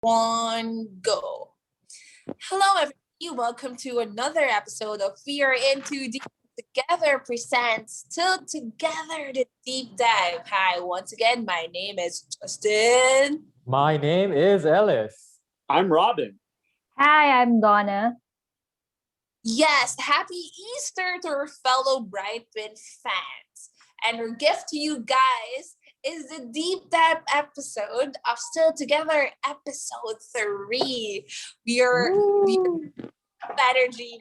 One, go. Hello, everybody. Welcome to another episode of We Are Into Deep Together presents Still Together the Deep Dive. Hi, once again, my name is Justin. My name is Ellis. I'm Robin. Hi, I'm Donna. Yes, happy Easter to our fellow Brightwin fans. And our gift to you guys is the deep dive episode of Still Together, episode 3. We are energy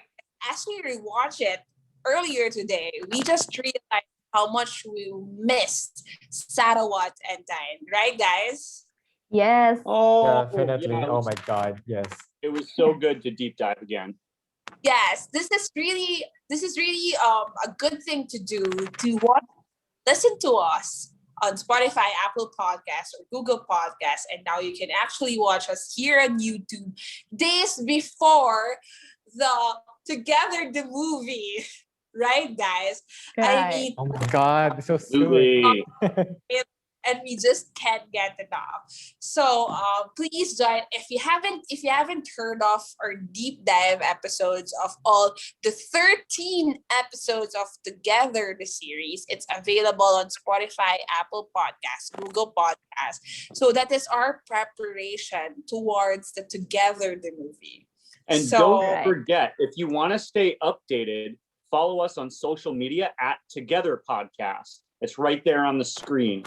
as we rewatch it earlier today. We just realized how much we missed Sarawat and Tine, right, guys? Yes. Definitely. yeah, Oh my God. Yes. it was so good to deep dive again. Yes, this is really a good thing to do to watch, listen to us on Spotify, Apple Podcasts, or Google Podcasts, and now you can actually watch us here on YouTube days before the Together the movie, right, guys? I Right. mean, Oh my God. So soon. Absolutely. and we just can't get enough. So please join if you haven't heard of our deep dive episodes of all the 13 episodes of Together the series. It's available on Spotify, Apple Podcasts, Google Podcasts. So that is our preparation towards the Together the movie. And So- don't Right. forget, if you want to stay updated, follow us on social media at Together Podcast. It's right there on the screen.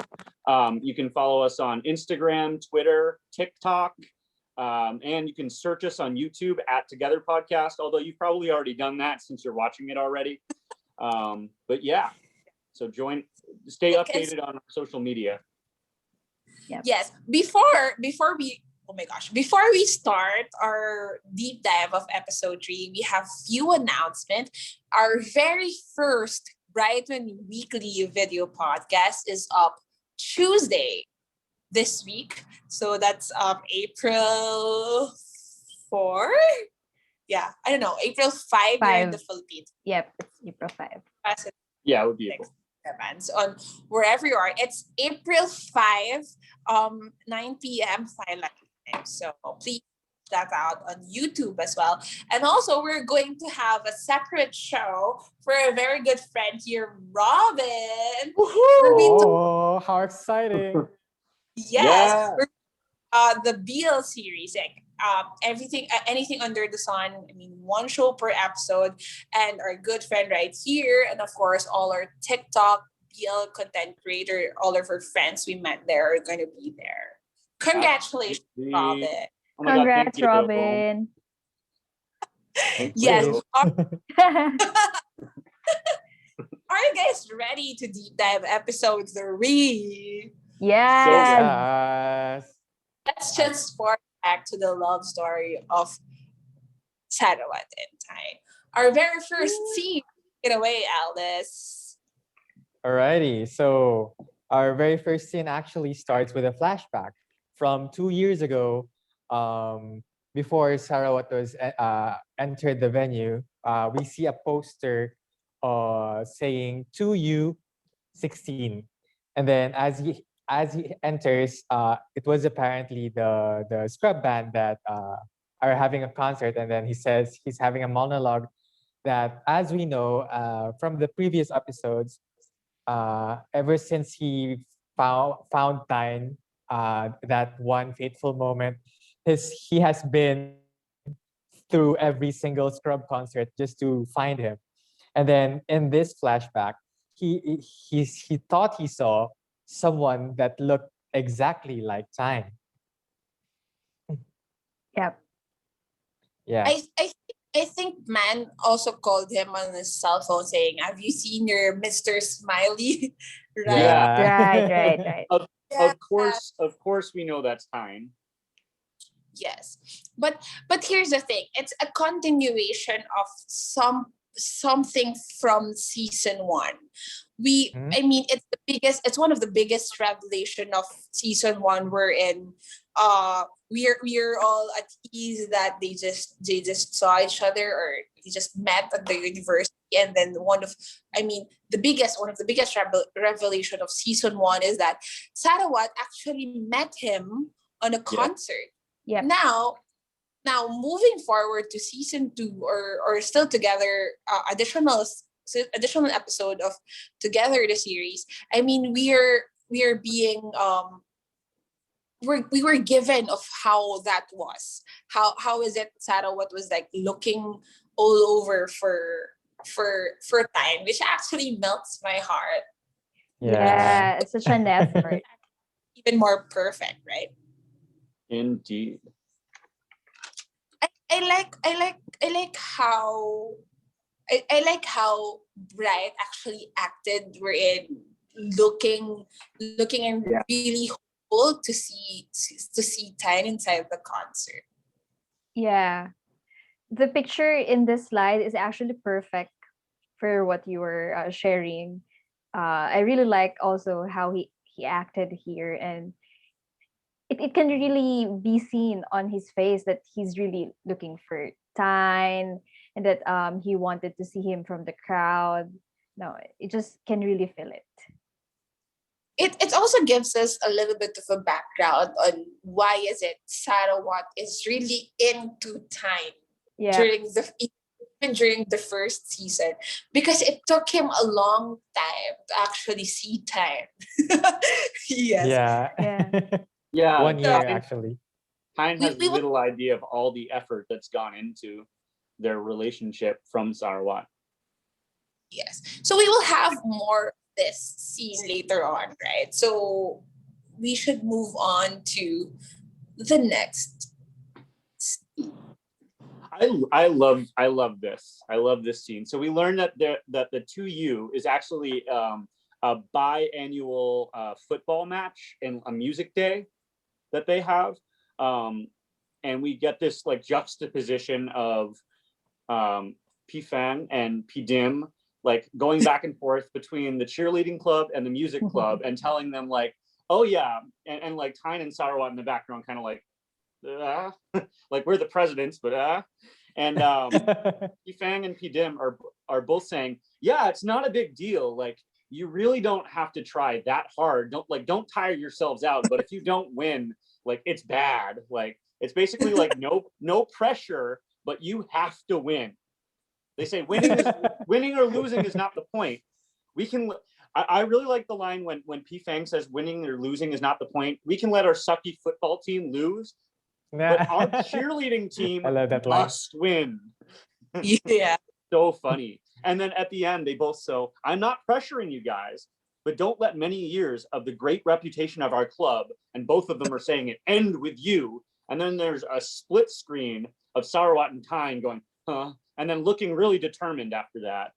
You can follow us on Instagram, Twitter, TikTok, and you can search us on YouTube at Together Podcast, although you've probably already done that since you're watching it already. But yeah, so stay updated on our social media. Yes. Before we start our deep dive of episode 3, we have few announcements. Our very first Brightman Weekly video podcast is up Tuesday this week. So that's April 4. Yeah, I don't know, April 5 here in the 5. Philippines. Yep, it's April 5. As it Yeah, it would be April. events on wherever you are. It's April 5, 9 p.m. Thailand time. So please check that out on YouTube as well. And also, we're going to have a separate show for a very good friend here, Robin. We're going to, Oh, how exciting. yes, Yeah. the BL series, like anything under the sun. I mean, one show per episode, and our good friend right here, and of course, all our TikTok BL content creator, all of our friends we met there are going to be there. Congratulations, Robin. Oh my God, thank Congrats, you. Robin. Thank Yes. you. Are you guys ready to deep dive episode 3? Yes. Yes. Let's just forward back to the love story of Sarawat and Tine. Our very first scene. Get away, Alice. Alrighty. So our very first scene actually starts with a flashback from 2 years ago. Before Sarawat was entered the venue, we see a poster saying "To You, 16," and then as he enters, it was apparently the scrub band that are having a concert, and then he says he's having a monologue that, as we know from the previous episodes, ever since he found Tyne, that one fateful moment, he has been through every single scrub concert just to find him. And then in this flashback, he thought he saw someone that looked exactly like Tyne. Yep. Yeah. I think man also called him on his cell phone saying, "Have you seen your Mr. Smiley?" Right? Yeah. Right. Of course, we know that's time. Yes. But here's the thing. It's a continuation of something from season 1. Mhm. I mean, it's one of the biggest revelation of season 1, wherein we're all at ease that they just saw each other, or they just met at the university. And then one of the biggest revelation of season 1 is that Sarawat actually met him on a concert. Yep. Now moving forward to season 2 or still together, additional episode of Together the series. I mean, we are being we were given of how that was. How is it, Sarah? What was like looking all over for time, which actually melts my heart. Yeah, it's such an effort. Even more perfect, right? Indeed. I like how I like how Bright actually acted. We're in looking and Yeah. really hopeful to see Tine inside the concert. Yeah. The picture in this slide is actually perfect for what you were sharing. I really like also how he acted here, and it can really be seen on his face that he's really looking for Tyne, and that he wanted to see him from the crowd. No, it just can really feel it. It also gives us a little bit of a background on why is it Sarawat is really into Time Yeah. even during the first season, because it took him a long time to actually see Time. Yes. Yeah. Yeah. Yeah. 1 year Tyne- actually. Tyne We- has we would- little idea of all the effort that's gone into their relationship from Sarawat. Yes. So we will have more of this scene later on, right? So we should move on to the next. I love this. I love this scene. So we learned that the 2U is actually a biannual football match and a music day that they have, and we get this like juxtaposition of P-Fan and P-Dim like going back and forth between the cheerleading club and the music club and telling them like, oh yeah, and like Tyne and Sarawat in the background kind of like like we're the presidents, but and P-Fang and P-Dim are both saying, yeah, it's not a big deal. Like you really don't have to try that hard. Don't tire yourselves out. But if you don't win, like it's bad. Like it's basically like no pressure, but you have to win. They say winning or losing is not the point. We can. I really like the line when P-Fang says winning or losing is not the point. We can let our sucky football team lose, but our cheerleading team I love that line. must win. Yeah. So funny. And then at the end, they both so I'm not pressuring you guys, but don't let many years of the great reputation of our club, and both of them are saying it, end with you. And then there's a split screen of Sarawat and Tine going, huh? And then looking really determined after that.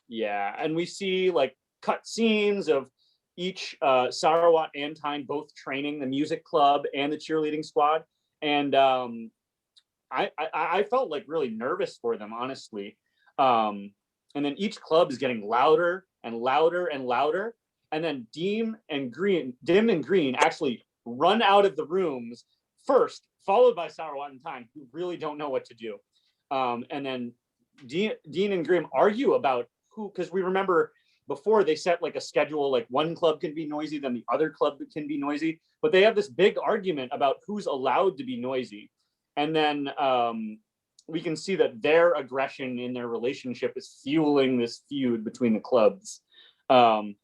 Yeah. And we see like cut scenes of each Sarawat and Tine both training the music club and the cheerleading squad. And I felt like really nervous for them, honestly. And then each club is getting louder and louder and louder. And then Dim and Green actually run out of the rooms first, followed by Sarawat and Tine, who really don't know what to do. And then Dean and Grim argue about who, because we remember before they set like a schedule, like one club can be noisy, then the other club can be noisy. But they have this big argument about who's allowed to be noisy. And then we can see that their aggression in their relationship is fueling this feud between the clubs. And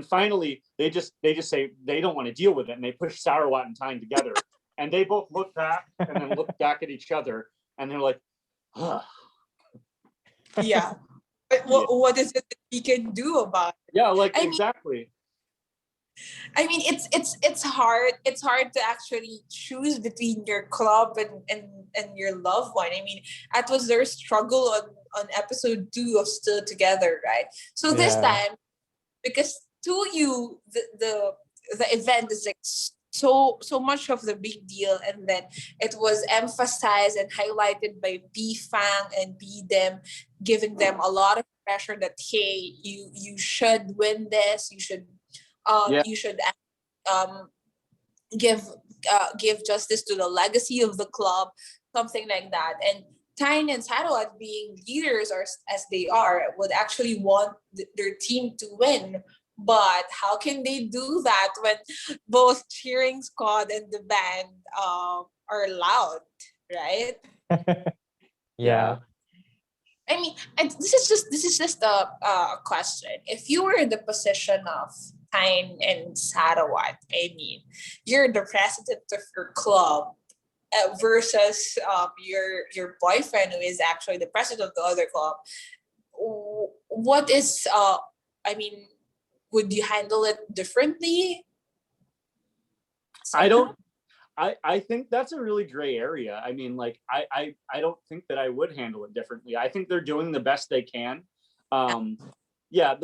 finally, they just say they don't want to deal with it, and they push Sarawat and Tine together. And they both look back and then look back at each other, and they're like, ugh. Yeah. But what is it that we can do about it? Yeah, like I mean, exactly. I mean, it's hard. It's hard to actually choose between your club and your loved one. I mean, that was their struggle on episode 2 of Still Together, right? So this time, because to you the event is like so much of the big deal, and then it was emphasized and highlighted by P-Fang and P-Dem, giving them a lot of pressure that hey, you should win this, you should give justice to the legacy of the club, something like that. And Tyne and Sarawat, being leaders or as they are, would actually want their team to win But how can they do that when both cheering squad and the band are loud, right? Yeah. I mean, this is just a question. If you were in the position of Tine and Sarawat, I mean, you're the president of your club versus your boyfriend who is actually the president of the other club. What is I mean, would you handle it differently? I don't. I think that's a really gray area. I mean, like, I don't think that I would handle it differently. I think they're doing the best they can. Yeah,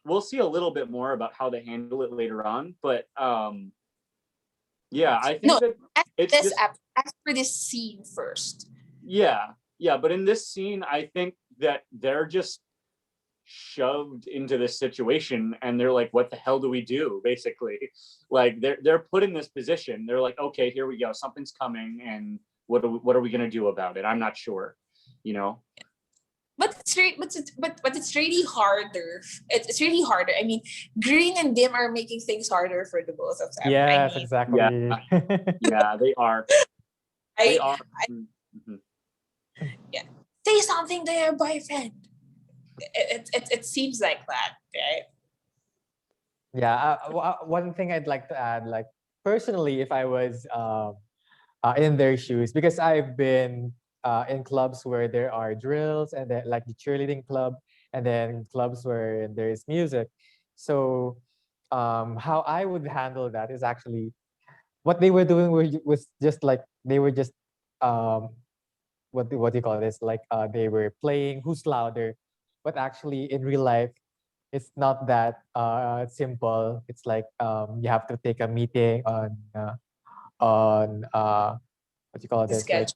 we'll see a little bit more about how they handle it later on, but yeah, I think No, that it's this just, as for this scene first. yeah, but in this scene, I think that they're just shoved into this situation and they're like, what the hell do we do, basically? Like, they're put in this position. They're like, okay, here we go, something's coming, and what are we going to do about it? I'm not sure, you know. But it's really harder. It's really harder. I mean, Green and Dim are making things harder for the both of them. Yes, I mean, exactly. Yeah, they are. They are. Mhm. yeah. Say something to your boyfriend. It seems like that, right? Yeah. One thing I'd like to add, like personally, if I was in their shoes, because I've been in clubs where there are drills and then like the cheerleading club, and then clubs where there's music. So how I would handle that is actually what they were doing was just like they were just um, what do you call this? Like they were playing who's louder, but actually in real life it's not that simple. It's like you have to take a meeting on what do you call The this? Like sketch.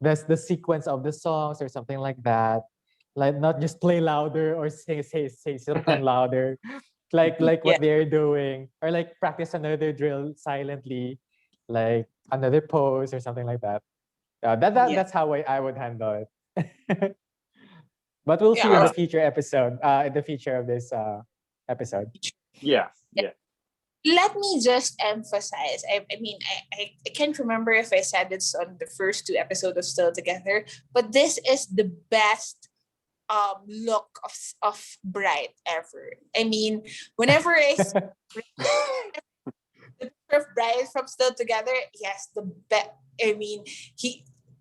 that's the sequence of the songs or something like that. Like not just play louder or say something louder, like Yeah. what they're doing, or like practice another drill silently, like another pose or something like that. Yeah. That's how I would handle it. But we'll see in Yeah. the future episode, in the future of this episode. Yeah, yeah. Let me just emphasize. I mean, I can't remember if I said this on the first two episodes of Still Together, but this is the best look of Bright ever. I mean, whenever I see the picture of Bright from Still Together, yes, the best. I mean,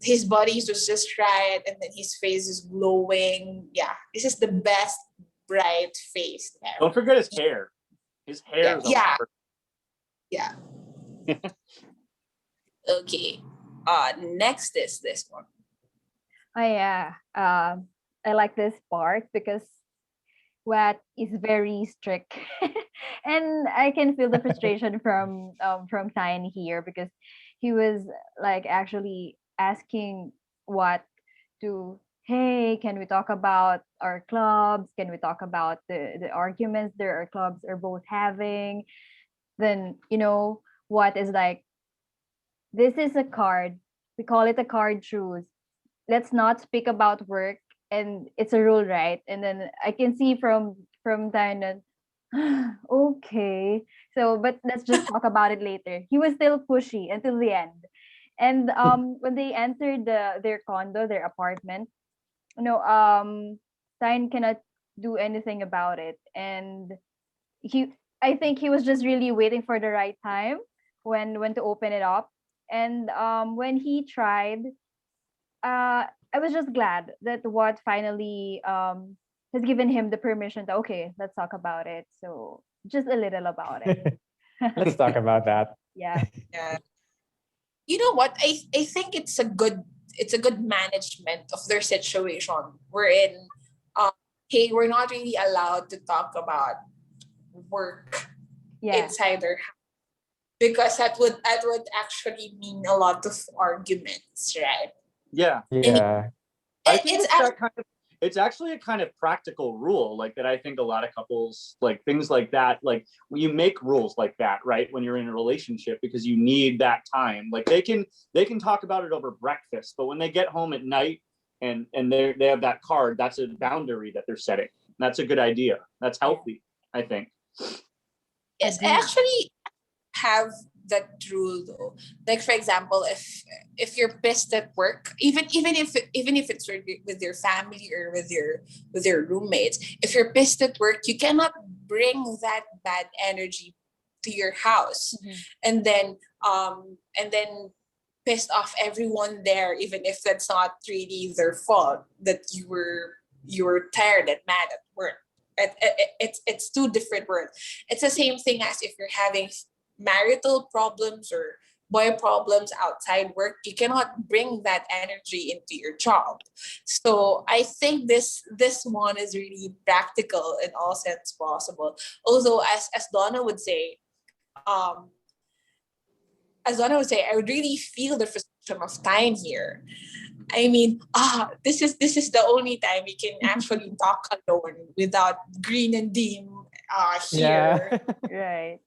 his body was just right, and then his face is glowing. Yeah, this is the best Bright face ever. Don't forget his hair. His hair is Yeah. Yeah. Okay. Next is this one. Oh yeah. I like this part because Wat is very strict, and I can feel the frustration from Tine here because he was like actually asking Wat to, hey, can we talk about our clubs? Can we talk about the arguments that our clubs are both having? Then Wat is like, this is a card. We call it a card truce. Let's not speak about work, and it's a rule, right? And then I can see from Diana, okay. So, but let's just talk about it later. He was still pushy until the end. And when they entered their condo, their apartment, Stein cannot do anything about it. And I think he was just really waiting for the right time when to open it up. And when he tried, I was just glad that what finally has given him the permission to, okay, let's talk about it. So just a little about it. Let's talk about that. Yeah. Yeah. You know what? I think it's a good management of their situation. We're in hey, we're not really allowed to talk about work Yeah. inside their house because that would actually mean a lot of arguments, right? Yeah. Yeah. I think It's it's actually a kind of practical rule, like that. I think a lot of couples, like things like that, like when you make rules like that, right? When you're in a relationship, because you need that time. Like they can talk about it over breakfast, but when they get home at night and they have that card, that's a boundary that they're setting. That's a good idea. That's healthy. I think. Yes, I actually have that rule though. Like for example, if you're pissed at work, even if it's with your family or with your roommates, if you're pissed at work, you cannot bring that bad energy to your house, Mhm. and then pissed off everyone there, even if that's not really their fault that you were tired and mad at work. It's two different words. It's the same thing as if you're having marital problems or boy problems outside work. You cannot bring that energy into your job. So I think this one is really practical in all sense possible. Although as Donna would say, um I would really feel the frustration of time here. I mean, this is the only time we can actually talk alone without Green and Deem Yeah. here. Right.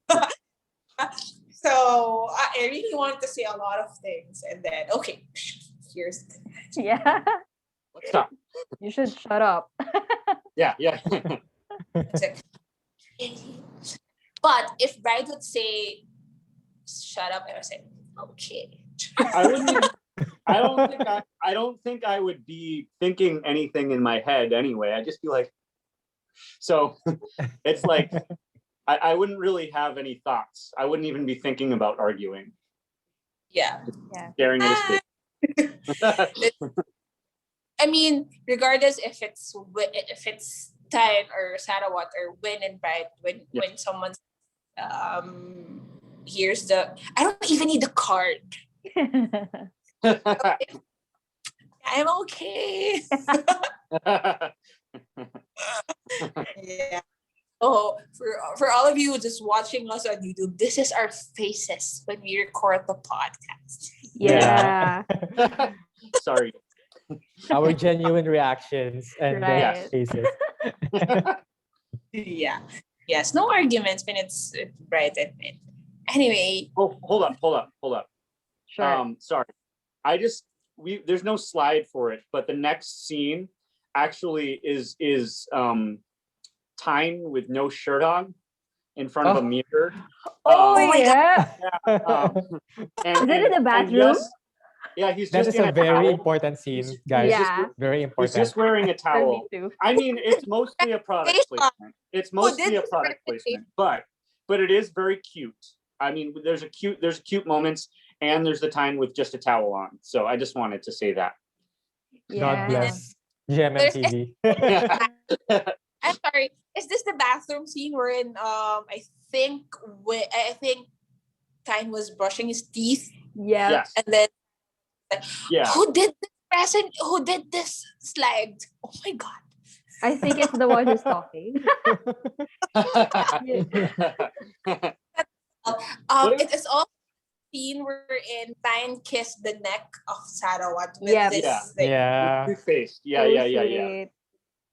So I really wanted to say a lot of things, and then okay, here's Yeah. Let's stop. You should shut up. Yeah, yeah. the. But if Bride would say, "Shut up," I would say, "Okay." I wouldn't even, I don't think I would be thinking anything in my head anyway. I'd just be like, so it's like I wouldn't really have any thoughts. I wouldn't even be thinking about arguing, Yeah. Yeah. staring at his face. I mean, regardless if it's Tine or Sarawat or Win and Bride, Yeah. when someone's here's the, I don't even need the card. I'm okay. Yeah. Oh, for all of you just watching us on YouTube, this is our faces when we record the podcast. Yeah. Sorry. Our genuine reactions and Right. faces. Yeah. Yes. No arguments when it's Bride and Win. Anyway, Oh, hold up. Sure. Sorry. There's no slide for it, but the next scene actually is Tine with no shirt on in front of a Oh. mirror. Oh, my yeah. And, Is it in the bathroom? yes, yeah, he's That just is in a a very towel. important scene, He's guys. just- Yeah. Very He's important. just wearing a For me towel. too. I mean, it's mostly a product placement. It's mostly a this product representation? placement, but it is very cute. I mean, there's cute moments, and there's the time with just a towel on. So I just wanted to say that. God Yeah. bless GMMTV. I'm sorry. Is this the bathroom scene wherein I think Tine was brushing his teeth, Yeah. Yes. and then Yeah. who did this present? Who did this slide? Oh my god! I think it's the one who's talking. What It is all scene wherein Tine kissed the neck of Sarawat with Yep. this Yeah. thing. Yeah. Toothpaste. Yeah, So yeah. sweet.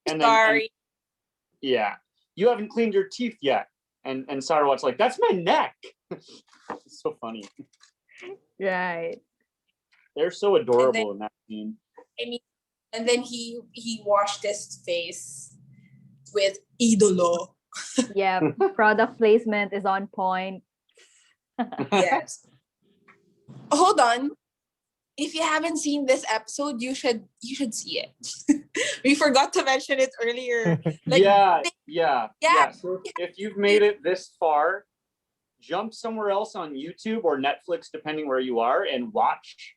And Sorry. yeah, you haven't cleaned your teeth yet. And Sarawat's like, that's my neck. It's so funny. Right. They're so adorable in that scene. I mean, and then he washed his face with idolo. Yep. Product placement is on point. Yes. Hold on. If you haven't seen this episode, you should see it. We forgot to mention it earlier. Like, Yeah. So if you've made it this far, jump somewhere else on YouTube or Netflix, depending where you are, and watch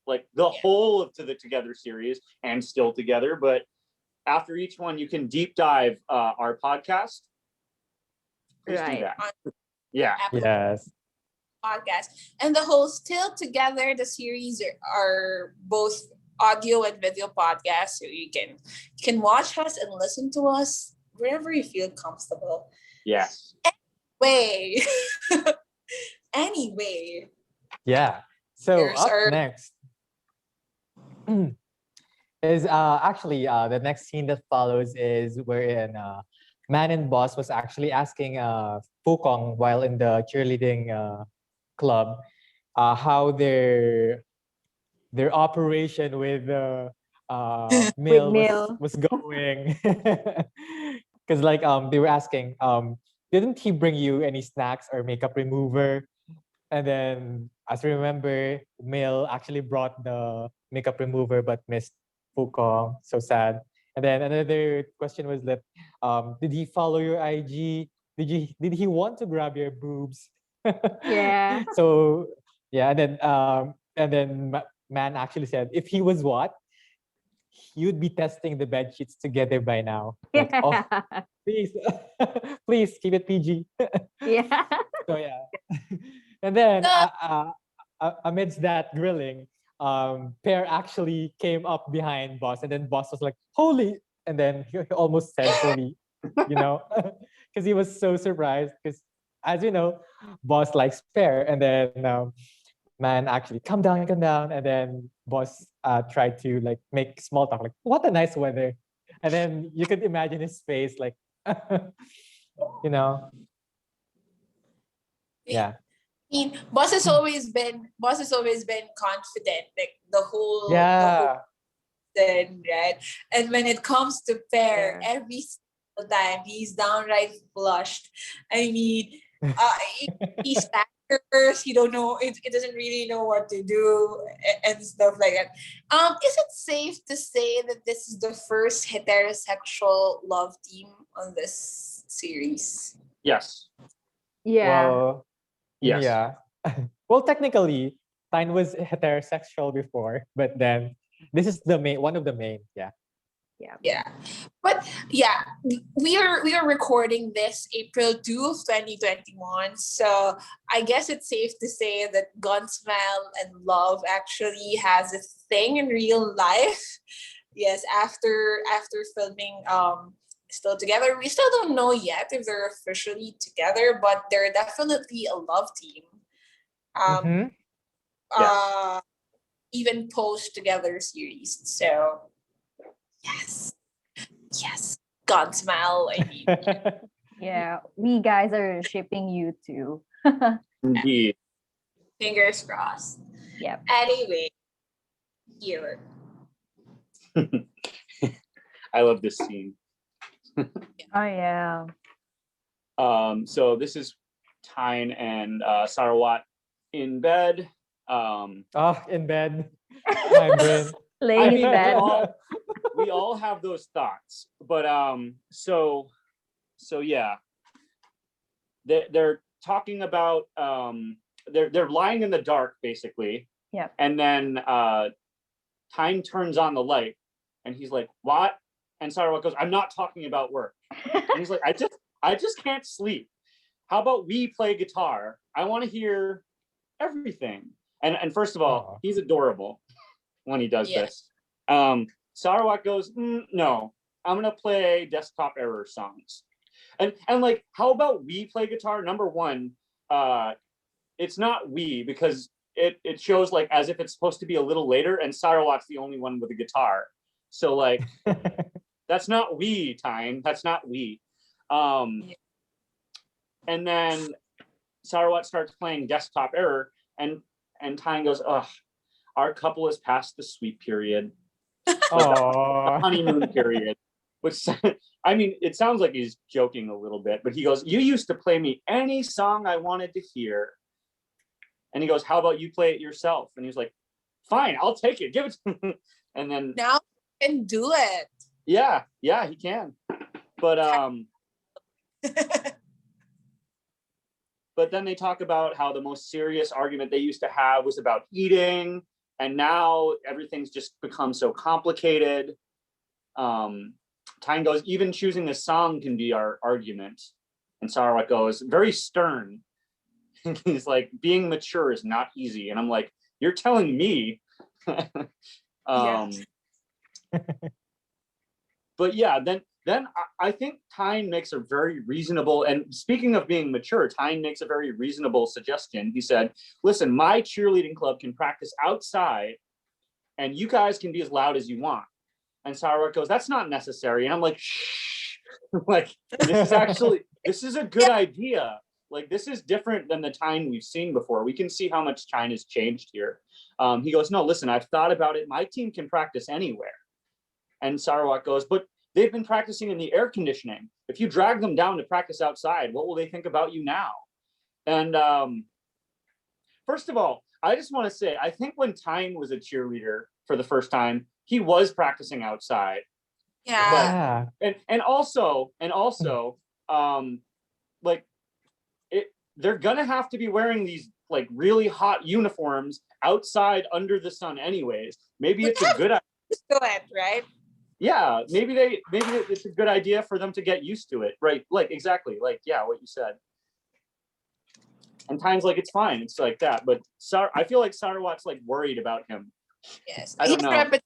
like the whole of the Together series and Still Together. But after each one, you can deep dive our podcast. Please do Right. that. Yeah. Apple Yes. podcast. And the whole Still Together, the series are both audio and video podcasts. So you can watch us and listen to us wherever you feel comfortable. Yes. Anyway. Yeah. So Here's up our- next is actually the next scene that follows is wherein Man and Boss was actually asking Fukong while in the cheerleading club how their operation with Mill Mill. was going. because like they were asking, didn't he bring you any snacks or makeup remover? And then, as I remember, Mel actually brought the makeup remover but missed Fukong. So sad. And then another question was that, did he follow your IG? Did he want to grab your boobs? Yeah. So yeah, and then man actually said, if he was what, you'd be testing the bed sheets together by now. Like, oh, Yeah. please, please keep it PG. Yeah. So yeah, and then No. amidst that grilling, Pear actually came up behind Boss, and then Boss was like, "Holy!" And then he almost said "Holy," because he was so surprised. Because as you know, Boss likes Pear, and then man actually come down, and then Boss tried to like make small talk, like, "What a nice weather," and then you could imagine his face, like, you know, yeah. I mean, boss has always been confident, like the whole Yeah. season, right? And when it comes to Pear, Yeah. every single time he's downright flushed. I mean, he's factors, he don't know, it doesn't really know what to do and stuff like that. Is it safe to say that this is the first heterosexual love team on this series? Yes. Yeah. Well, Yes. yeah. Well, technically, Tine was heterosexual before, but then this is the main one of the main. Yeah. Yeah, but yeah, we are recording this April 2 of 2021, so I guess it's safe to say that Gunsmell and Love actually has a thing in real life. Yes, after filming Still Together, we still don't know yet if they're officially together, but they're definitely a love team. Mm-hmm. Um Yes. Even post together series. So yes. Yes. God smile. I mean, Yeah. We guys are shipping you too. Indeed. fingers crossed. Yep. Anyway, here. I love this scene. Oh yeah. So this is Tyne and Sarawat in bed. Oh, in bed. My brain. Laying in mean, bed. we all have those thoughts, but so yeah, they're talking about they're lying in the dark basically. Yep. And then Tyne turns on the light, and he's like, "What?" And Sarawat goes, "I'm not talking about work." And he's like, I just can't sleep. How about we play guitar? I want to hear everything." And first of all, Aw. he's adorable when he does Yeah. this. Sarawat goes, "No, I'm gonna play Desktop Error songs." And like, how about we play guitar? Number one, it's not we, because it shows like as if it's supposed to be a little later, and Sarawat's the only one with a guitar. So like, that's not we, Tyne. That's not we. And then Sarawat starts playing Desktop Error, and Tyne goes, "Ugh, our couple is past the sweet period, the Aw. honeymoon period." Which, I mean, it sounds like he's joking a little bit, but he goes, "You used to play me any song I wanted to hear." And he goes, "How about you play it yourself?" And he's like, "Fine, I'll take it. Give it to me." And then Now you can do it. yeah, he can. But but then they talk about how the most serious argument they used to have was about eating, and now everything's just become so complicated. Tyne goes, "Even choosing a song can be our argument." And Sarawat goes, very stern. He's like, "Being mature is not easy." And I'm like, "You're telling me?" Yeah. But yeah, then I think Tyne makes a very reasonable, and speaking of being mature, Tyne makes a very reasonable suggestion. He said, "Listen, my cheerleading club can practice outside, and you guys can be as loud as you want." And Sarawat goes, "That's not necessary." And I'm like, "Shh." Like, this is a good idea. Like, this is different than the Tyne we've seen before. We can see how much Tyne has changed here. He goes, "No, listen, I've thought about it. My team can practice anywhere." And Sarawat goes, they've been practicing in the air conditioning. If you drag them down to practice outside, what will they think about you now? And first of all, I just want to say, I think when Tyne was a cheerleader for the first time, he was practicing outside. Yeah. And also, like they're gonna have to be wearing these like really hot uniforms outside under the sun anyways. Maybe it's a good idea. Go ahead, right? Yeah, maybe it's a good idea for them to get used to it, right? Like exactly, like yeah, what you said. And Tyne's like, it's fine, it's like that. But I feel like Sarawat's like worried about him. Yes, I don't know.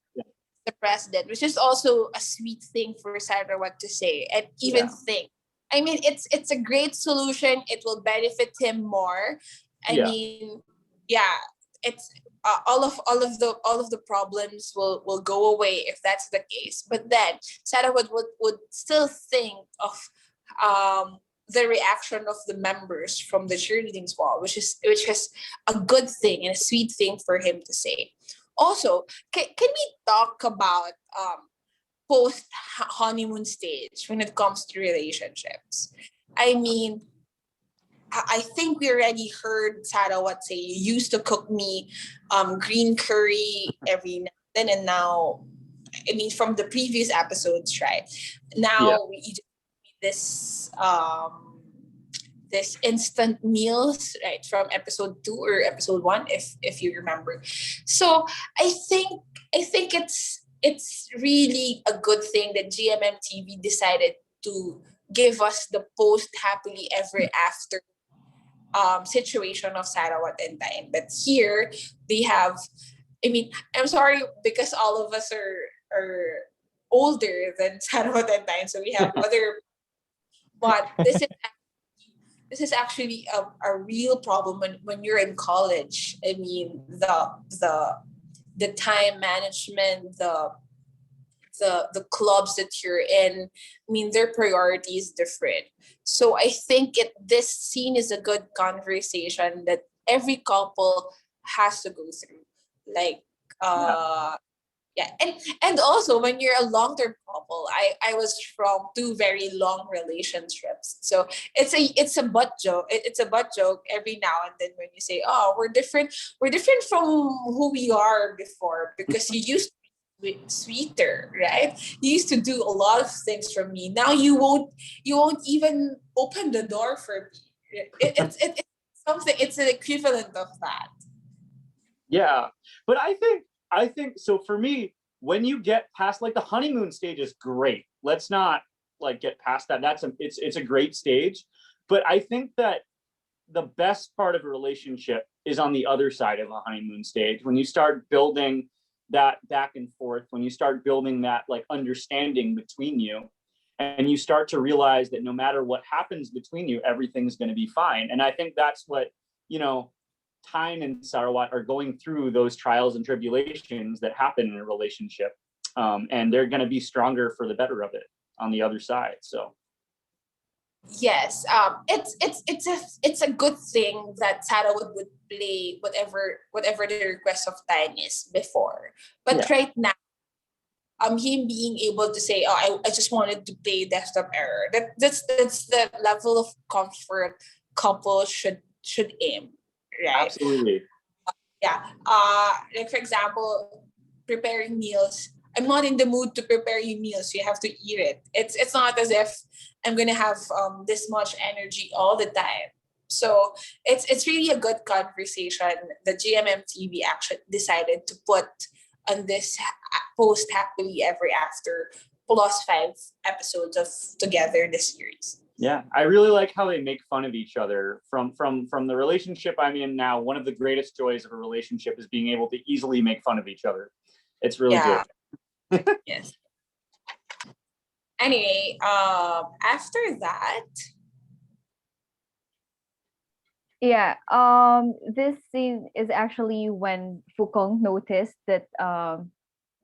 The president, which is also a sweet thing for Sarawat to say and even think. I mean, it's a great solution. It will benefit him more. I mean, yeah, it's all of the problems will go away if that's the case. But then Sarawat would still think of the reaction of the members from the cheerleading squad, which is a good thing and a sweet thing for him to say. Also, can we talk about post honeymoon stage when it comes to relationships? I mean, I think we already heard Sarawat say, you used to cook me green curry every now and then, and now, I mean, from the previous episodes, right? Now we eat this instant meals, right, from episode 2 or episode 1, if you remember. So I think it's really a good thing that GMMTV decided to give us the post happily ever after situation of Sarawat and Tine. But here they have, I mean, I'm sorry because all of us are older than Sarawat and Tine, so we have other, but this is actually a real problem when you're in college. I mean, the time management, the clubs that you're in, I mean, their priority is different. So I think this scene is a good conversation that every couple has to go through. Like yeah, and also when you're a long-term couple, I was from 2 very long relationships, so it's a butt joke. It's a butt joke every now and then when you say, oh, we're different from who we are before, because you used to be sweeter, right? You used to do a lot of things for me. Now you won't even open the door for me. It's something, it's an equivalent of that. Yeah, but I think so. For me, when you get past like the honeymoon stage is great. Let's not like get past that. It's a great stage, but I think that the best part of a relationship is on the other side of a honeymoon stage, when you start building that back and forth, when you start building that like understanding between you, and you start to realize that no matter what happens between you, everything's going to be fine. And I think that's what, Tyne and Sarawat are going through, those trials and tribulations that happen in a relationship, and they're going to be stronger for the better of it on the other side. So yes, it's a good thing that Sarawat would play whatever the request of Tyne is before, but right now, him being able to say, oh, I just wanted to play desktop error, that's the level of comfort couples should aim. Right. Absolutely. Yeah. Like for example, preparing meals. I'm not in the mood to prepare you meals. You have to eat it. It's not as if I'm gonna have this much energy all the time. So it's really a good conversation. The GMMTV actually decided to put on this post happily ever after +5 episodes of Together, this series. Yeah, I really like how they make fun of each other from the relationship I'm in now. One of the greatest joys of a relationship is being able to easily make fun of each other. It's really good. Yes. Anyway, after that, this scene is actually when Fukong noticed that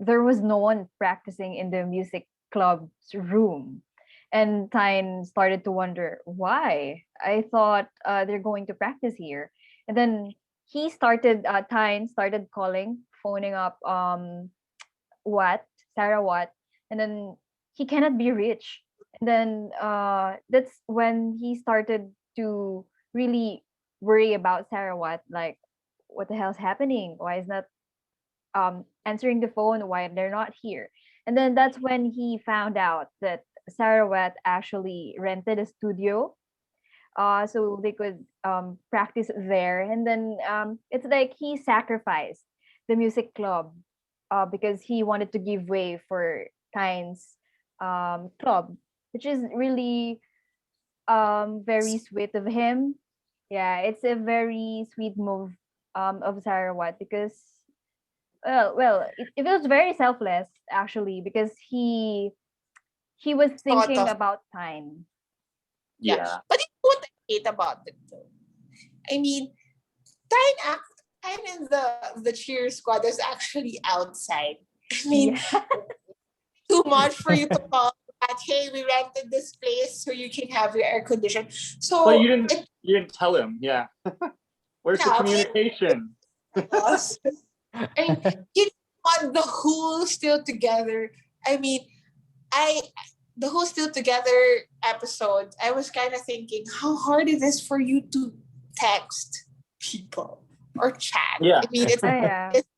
there was no one practicing in the music club's room. And Tyne started to wonder why. I thought they're going to practice here. And then Tyne started phoning up Sarawat. And then he cannot be rich. And then that's when he started to really worry about Sarawat, like what the hell's happening? Why is not answering the phone? Why they're not here? And then that's when he found out that Sarawat actually rented a studio so they could practice there. And then it's like he sacrificed the music club because he wanted to give way for Tine's club, which is really very sweet of him. Yeah, it's a very sweet move of Sarawat because it was very selfless actually because he was Thought thinking of about time. yeah. Yeah. But you know what I hate about it though? I mean, Time in the cheer squad is actually outside. I mean, Yeah. too much for you to call that, hey, we rented this place so you can have your air condition. But So it you didn't tell him. Yeah. Where's the yeah, communication? us. And you know what, the whole still together. I mean, I the whole still together episode, I was kind of thinking how hard it is for you to text people or chat. Yeah. I mean, Oh yeah. it's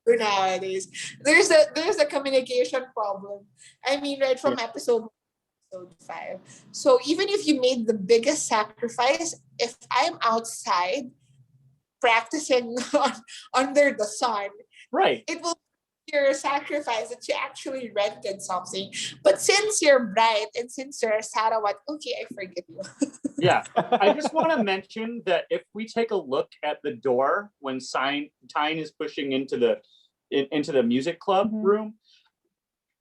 nowadays. There's a communication problem. I mean, right Yeah. from episode 5. So even if you made the biggest sacrifice, if I'm outside practicing under the sun, Right. it will be your sacrifice that you actually rented something. But since you're bright and since you're Sarawat, okay, I forgive you. Yeah. I just want to mention that if we take a look at the door when Tyne is pushing into the music club Mhm. room,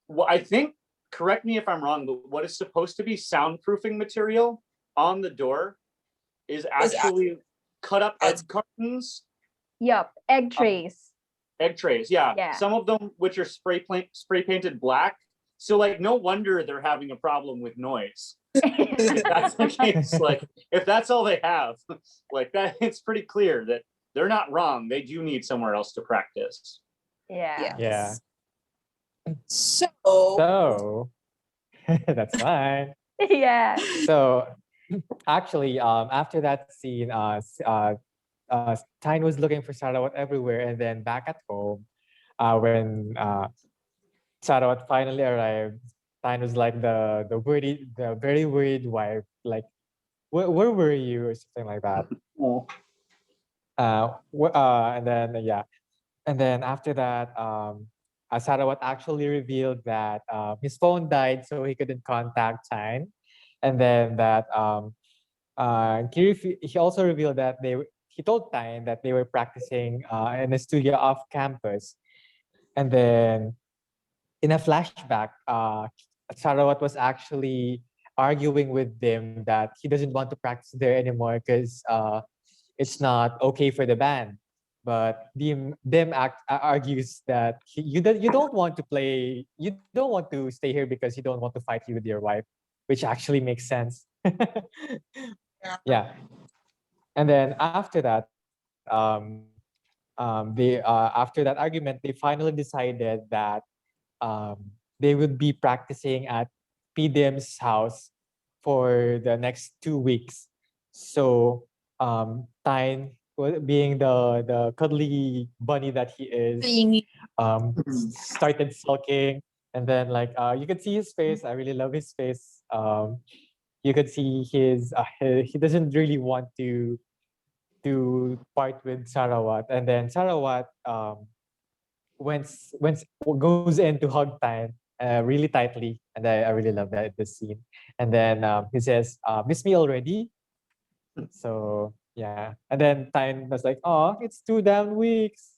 well, I think, correct me if I'm wrong, but what is supposed to be soundproofing material on the door is Was actually cut up That's egg cartons, Yup. Egg trays. egg trays. Yeah, Yeah. some of them which are spray painted black. So like, no wonder they're having a problem with noise. If that's the case, like if that's all they have, like that, it's pretty clear that they're not wrong. They do need somewhere else to practice. Yeah. Yeah. So So that's fine. Yeah. So actually, after that scene, Tyne was looking for Sarawat everywhere, and then back at home, when Sarawat finally arrived, Tyne was like the very worried wife, like, where were you, or something like that. Oh. And then yeah, and then after that, Sarawat actually revealed that his phone died, so he couldn't contact Tyne, and then that he also revealed that he told Tyne that they were practicing in a studio off campus, and then in a flashback, Sarawat was actually arguing with them that he doesn't want to practice there anymore because it's not okay for the band. But argues that you don't want to play, you don't want to stay here because you don't want to fight you with your wife, which actually makes sense. Yeah. And then after that, after that argument, they finally decided that they would be practicing at PDM's house for the next 2 weeks. So Tyne, being the cuddly bunny that he is, clingy. started sulking, and then like you could see his face. I really love his face. You could see he doesn't really want to part with Sarawat, and then Sarawat goes in to hug Tyne really tightly, and I really love that this scene. And then he says, "Miss me already?" So yeah, and then Tyne was like, "Oh, it's 2 damn weeks."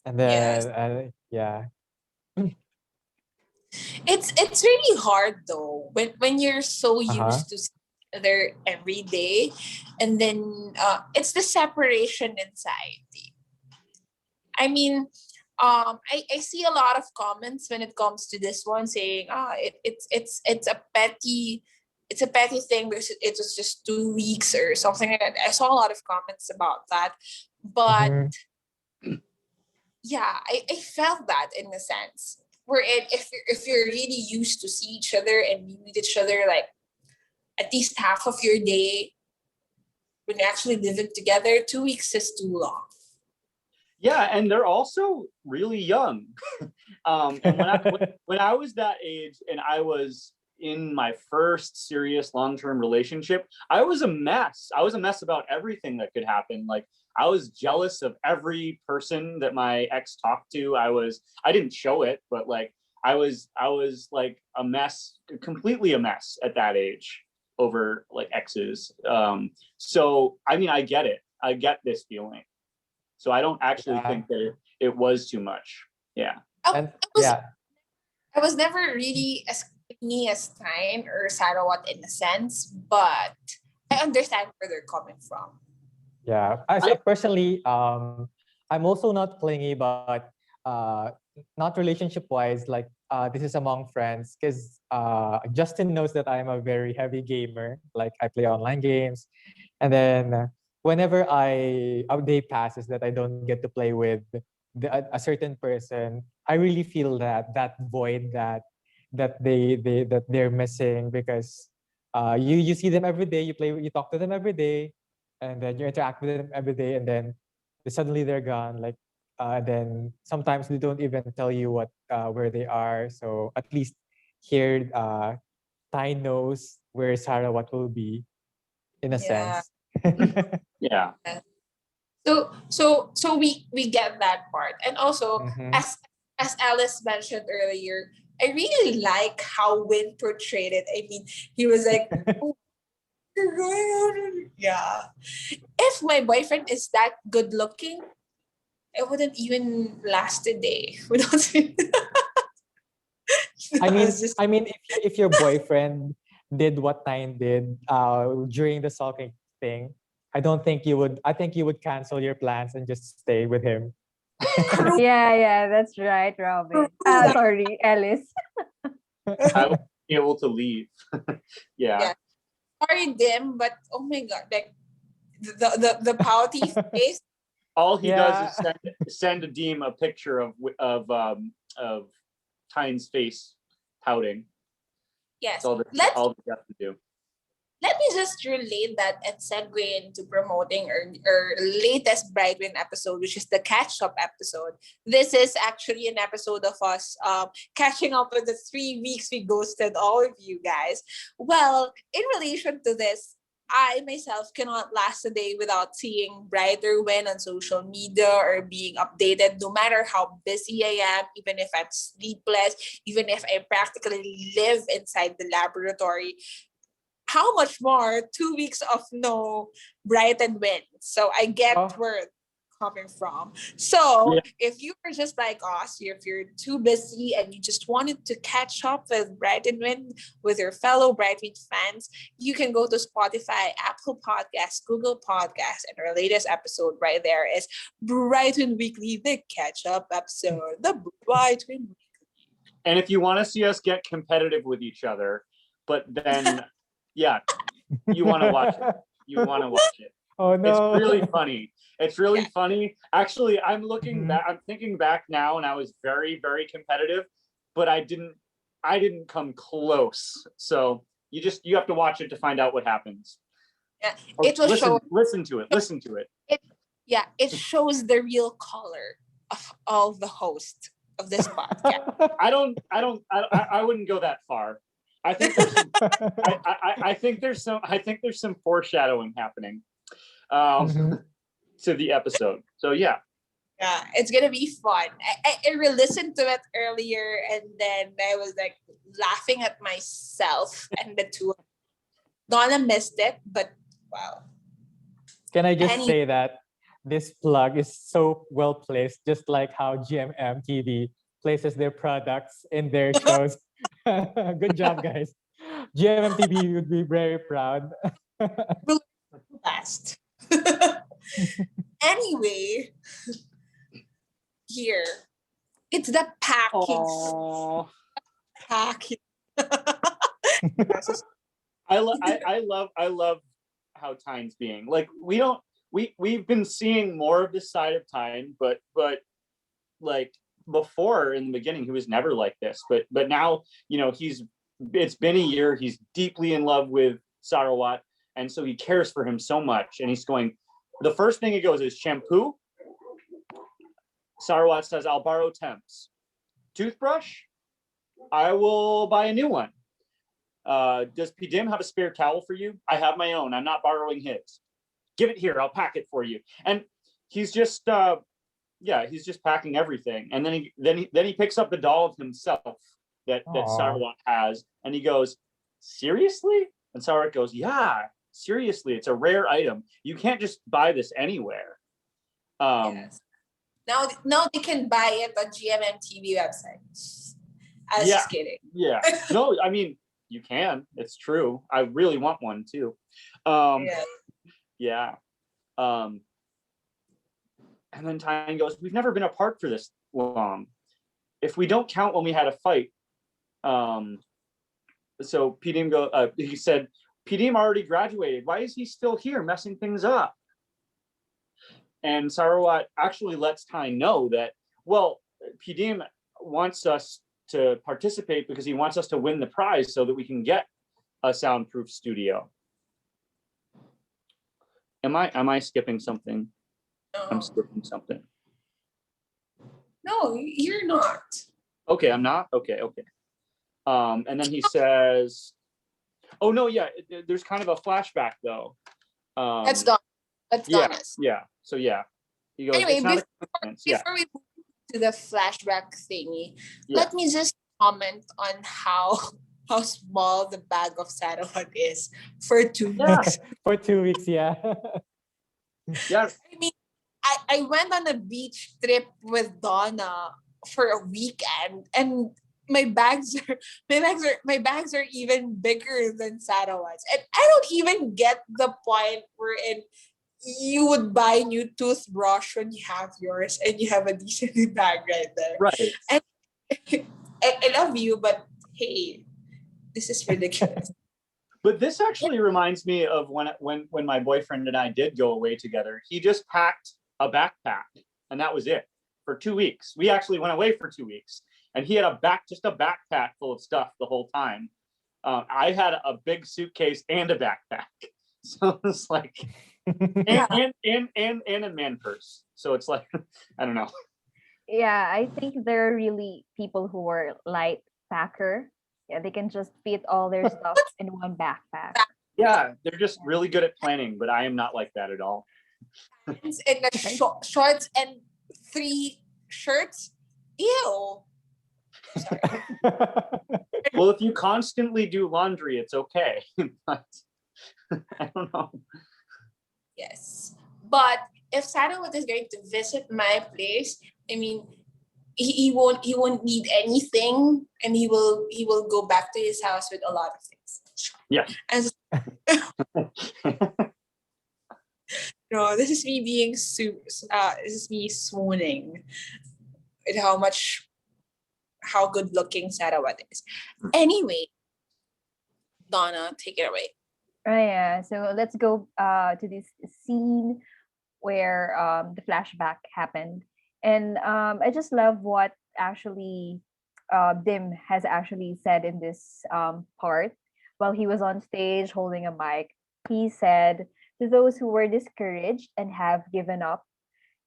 And Yes. then yeah, It's really hard though when you're so uh-huh. used to seeing each other every day, and then it's the separation anxiety. I mean, I see a lot of comments when it comes to this one saying, it's a petty thing because it was just 2 weeks or something like that. I saw a lot of comments about that, but Mhm. yeah, I felt that in a sense. wherein if you're really used to see each other and you meet each other like at least half of your day when you're actually living together, 2 weeks is too long. Yeah, and they're also really young. And when I was that age and I was in my first serious long-term relationship, I was a mess. I was a mess about everything that could happen. Like I was jealous of every person that my ex talked to. I didn't show it, but like I was like a mess, completely a mess at that age over like exes. So I mean, I get it. I get this feeling. So I don't actually think that it was too much. Yeah. And yeah, I was never really as clingy as Tine or Sarawat in a sense, but I understand where they're coming from. yeah. Personally, I'm also not clingy, but not relationship wise. Like this is among friends, because Justin knows that I'm a very heavy gamer. Like I play online games, and then whenever a day passes that I don't get to play with a certain person, I really feel that void that they're missing, because you see them every day, you talk to them every day, and then you interact with them every day, and then suddenly they're gone. Like then sometimes they don't even tell you what where they are. So at least here, Ty knows where Sarah what will be, in a Yeah. sense. Yeah. So we get that part. And also Mhm. as Alice mentioned earlier, I really like how Win portrayed it. I mean, he was like, oh, you're going. Yeah. If my boyfriend is that good looking, I wouldn't even last a day without I I mean, was just if your boyfriend did what Nine did during the sulking thing, I don't think you would. I think you would cancel your plans and just stay with him. true. Yeah, that's right, Robin. Sorry, Alice. I would be able to leave. Yeah. Yeah. Sorry, Dim, but oh my god, like the pouty face. All he does Yeah. is send a Deem a picture of Tyne's face pouting. Yes. That's all all they have to do. Let me just relate that and segue into promoting our latest Brightwin episode, which is the catch up episode. This is actually an episode of us catching up with the 3 weeks we ghosted all of you guys. Well, in relation to this, I myself cannot last a day without seeing Brighter Win on social media or being updated, no matter how busy I am, even if I'm sleepless, even if I practically live inside the laboratory. How much more 2 weeks of no Bright and Win? So I get Oh, where it's coming from. So Yeah. if you are just like us, if you're too busy and you just wanted to catch up with Bright and Win with your fellow Brightwin fans, you can go to Spotify, Apple Podcasts, Google Podcasts, and our latest episode right there is Brightwin Weekly, the catch up episode, the Brightwin. And if you want to see us get competitive with each other, but then yeah, you want to watch it. You want to watch it. oh It's no. really funny. It's really Yeah. funny. Actually, I'm looking Mhm. back. I'm thinking back now, and I was very, very competitive, but I didn't come close. So you have to watch it to find out what happens. Yeah, Or it will show listen to it. Listen to it. it shows the real color of all the hosts of this podcast. I wouldn't go that far. I think there's some, I think there's some foreshadowing happening Mhm. to the episode. So yeah. Yeah, it's gonna be fun. I re-listened to it earlier and then I was like laughing at myself and the two. Donna missed it, but wow. Can I just Any say that this plug is so well placed, just like how GMM TV places their products in their shows. Good job, guys. GMM TV would be very proud. last. Anyway, here it's the packing. Oh, Packing. I love how Tyne's being. Like we've been seeing more of this side of Tyne, but like before in the beginning, he was never like this, but now, it's been a year. He's deeply in love with Sarawat, and so he cares for him so much. And he's going, the first thing he goes is shampoo. Sarawat says, I'll borrow Temps. Toothbrush, I will buy a new one. Does Pidim have a spare towel for you? I have my own. I'm not borrowing his. Give it here. I'll pack it for you. And he's just, he's just packing everything. And then he picks up the doll of himself that Sarawat has, and he goes, seriously? And Sarawat goes, yeah, seriously. It's a rare item. You can't just buy this anywhere. Yes. Now they can buy it on GMMTV website. I was just kidding. Yeah. No, I mean, you can. It's true. I really want one too. Yeah. And then Tine goes, we've never been apart for this long. If we don't count when we had a fight. So Pidim he said, Pidim already graduated. Why is he still here messing things up? And Sarawat actually lets Tine know that, well, Pidim wants us to participate because he wants us to win the prize so that we can get a soundproof studio. Am I skipping something? No. I'm skipping something. No, you're not. Okay, I'm not? Okay. And then he says, oh no, yeah, there's kind of a flashback though. That's done. That's done. Yeah. So yeah. He goes, anyway, before we move to the flashback thingy, let me just comment on how small the bag of Sarawat is for 2 weeks. For 2 weeks, yeah. Yeah. I mean, I went on a beach trip with Donna for a weekend, and my bags are even bigger than Sarawat's, and I don't even get the point wherein you would buy new toothbrush when you have yours and you have a decent bag right there. Right. And I love you, but hey, this is ridiculous. But this actually reminds me of when my boyfriend and I did go away together. He just packed a backpack, and that was it for 2 weeks. We actually went away for 2 weeks, and he had just a backpack full of stuff the whole time. I had a big suitcase and a backpack, so it's like, and a man purse. So it's like, I don't know. Yeah, I think there are really people who are light packer. Yeah, they can just fit all their stuff in one backpack. Yeah, they're just really good at planning, but I am not like that at all. And the shorts and 3 shirts. Ew. Sorry. Well, if you constantly do laundry, it's okay. But I don't know. Yes. But if Sarawat is going to visit my place, I mean, he won't need anything, and he will go back to his house with a lot of things. Yeah. And no, this is me being this is me swooning at how good looking Sarawat is. Anyway, Donna, take it away. Yeah, so let's go to this scene where the flashback happened. And I just love what actually Dim has actually said in this part. While he was on stage holding a mic, he said, to those who were discouraged and have given up,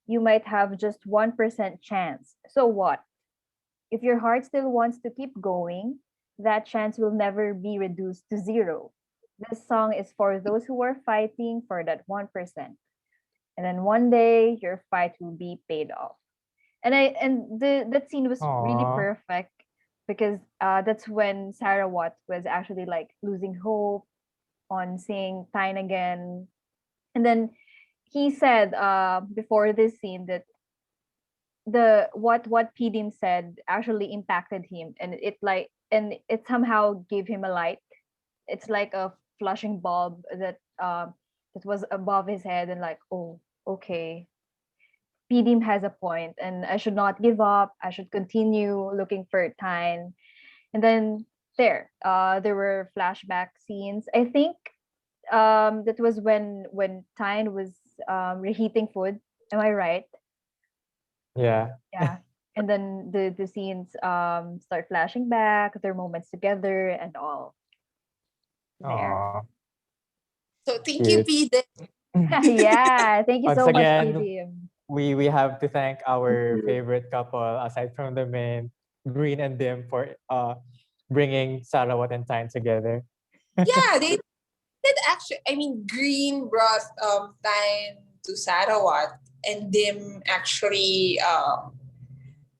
you might have just 1% chance. So what? If your heart still wants to keep going, that chance will never be reduced to 0. This song is for those who are fighting for that 1%. And then one day your fight will be paid off. And that scene was really perfect because that's when Sarawat was actually like losing hope on seeing Tine again. And then he said before this scene that what Pidim said actually impacted him, and it somehow gave him a light. It's like a flashing bulb that was above his head, and like, oh, okay, Pidim has a point, and I should not give up. I should continue looking for Tine. And then there were flashback scenes. I think that was when Tine was reheating food. Am I right? Yeah. Yeah. And then the scenes start flashing back, their moments together and all there. Aw, So thank you, cute. Pete. Yeah, thank you Once so much, again, PDM. we have to thank our favorite couple aside from the main, Green and Dim, for bringing Sarawat and Tine together. Yeah, they did actually. I mean, Green brought Tine to Sarawat, and Dim actually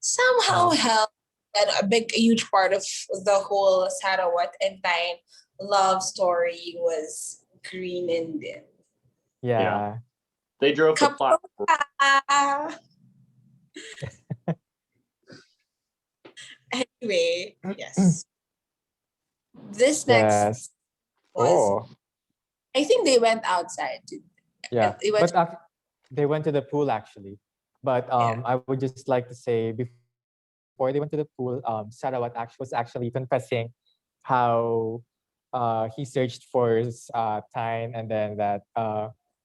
somehow Um, helped, and a huge part of the whole Sarawat and Tine love story was Green and Dim. yeah. They drove the plot. Kapag- Anyway, yes. This next Yes. was, Oh, I think they went outside. yeah. It was, They went to the pool actually. But yeah. I would just like to say before they went to the pool, Sarawat actually was actually confessing how he searched for Tyne, and then that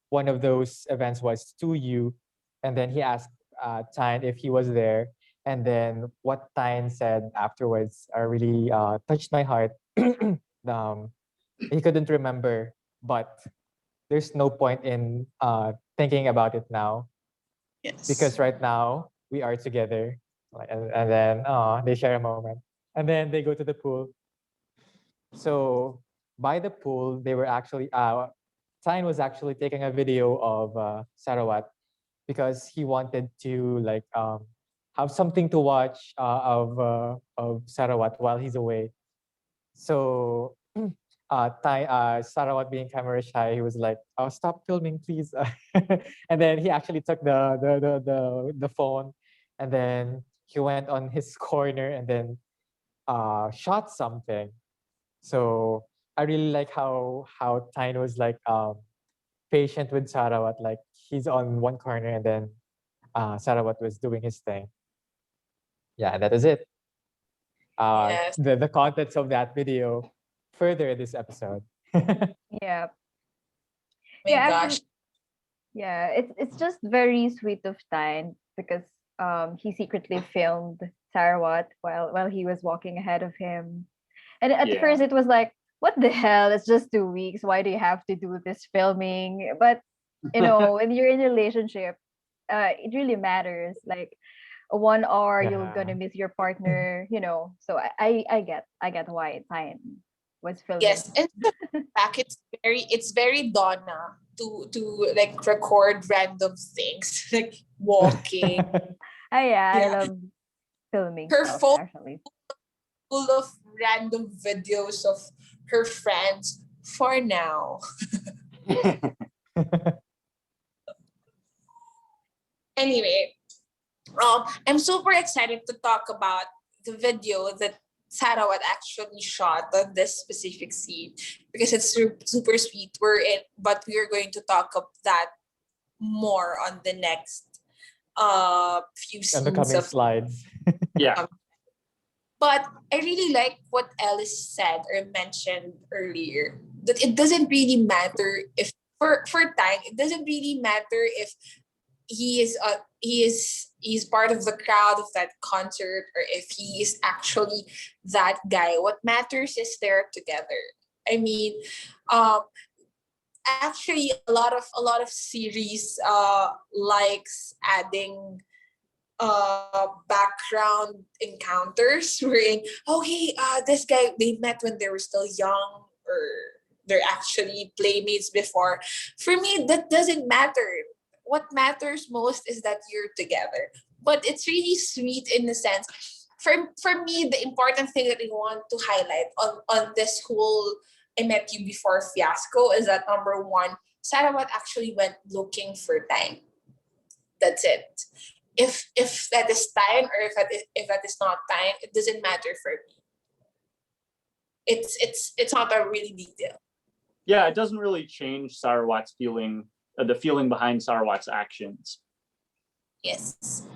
one of those events was to you, and then he asked Tyne if he was there, and then what Tyne said afterwards really touched my heart. um, he couldn't remember, but there's no point in thinking about it now Yes. because right now we are together. And then they share a moment, and then they go to the pool. So by the pool, they were actually Tyne was actually taking a video of Sarawat because he wanted to like have something to watch of Sarawat while he's away. So Sarawat being camera shy, he was like, "Oh, stop filming, please." And then he actually took the phone, and then he went on his corner and then shot something. So I really like how Tyne was like patient with Sarawat. Like he's on one corner and then Sarawat was doing his thing. Yeah, that is it. Yes. The contents of that video further this episode. Yeah. My Yeah, gosh. actually, yeah, it's just very sweet of Tyne because he secretly filmed Sarawat while he was walking ahead of him. And at Yeah. first it was like, what the hell? It's just 2 weeks. Why do you have to do this filming? But when you're in a relationship, it really matters. Like 1 hour, you're gonna Yeah. miss your partner. So I get why Tyne was filming. Yes. And back, it's very Donna to like record random things like walking. Yeah, I Yeah. love filming Her stuff phone actually. full of random videos of her friends for now. Anyway, I'm super excited to talk about the video that Sarawat actually shot on this specific scene because it's super sweet. But we are going to talk of that more on the next few On the scenes coming of. slides. Yeah. But I really like what Alice said or mentioned earlier, that it doesn't really matter if for Tang, it doesn't really matter if he's part of the crowd of that concert or if he is actually that guy. What matters is they're together. I mean, um, actually a lot of series likes adding background encounters wherein, oh hey, this guy, they met when they were still young, or they're actually playmates before. For me, that doesn't matter. What matters most is that you're together. But it's really sweet in the sense, for me, the important thing that I want to highlight on this whole I met you before fiasco is that, number one, Sarawat actually went looking for time. That's it. If that is time, or if that is not time, it doesn't matter for me. It's not a really big deal. Yeah, it doesn't really change Sarawat's feeling, the feeling behind Sarawat's actions. Yes.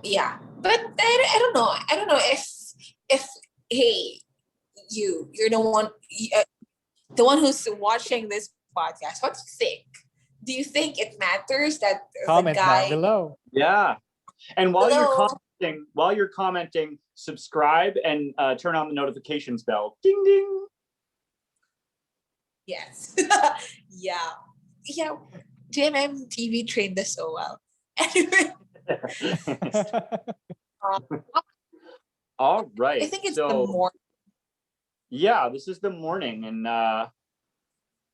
Yeah. But I don't know if hey, you're the one who's watching this podcast. What do you think? Do you think it matters that the Comment down guy below. Yeah. And while you're below? commenting, subscribe and turn on the notifications bell. Ding ding. Yes. Yeah. Yeah. JMM TV trained us so well. Anyway, All right. I think it's the more. Yeah, this is the morning, and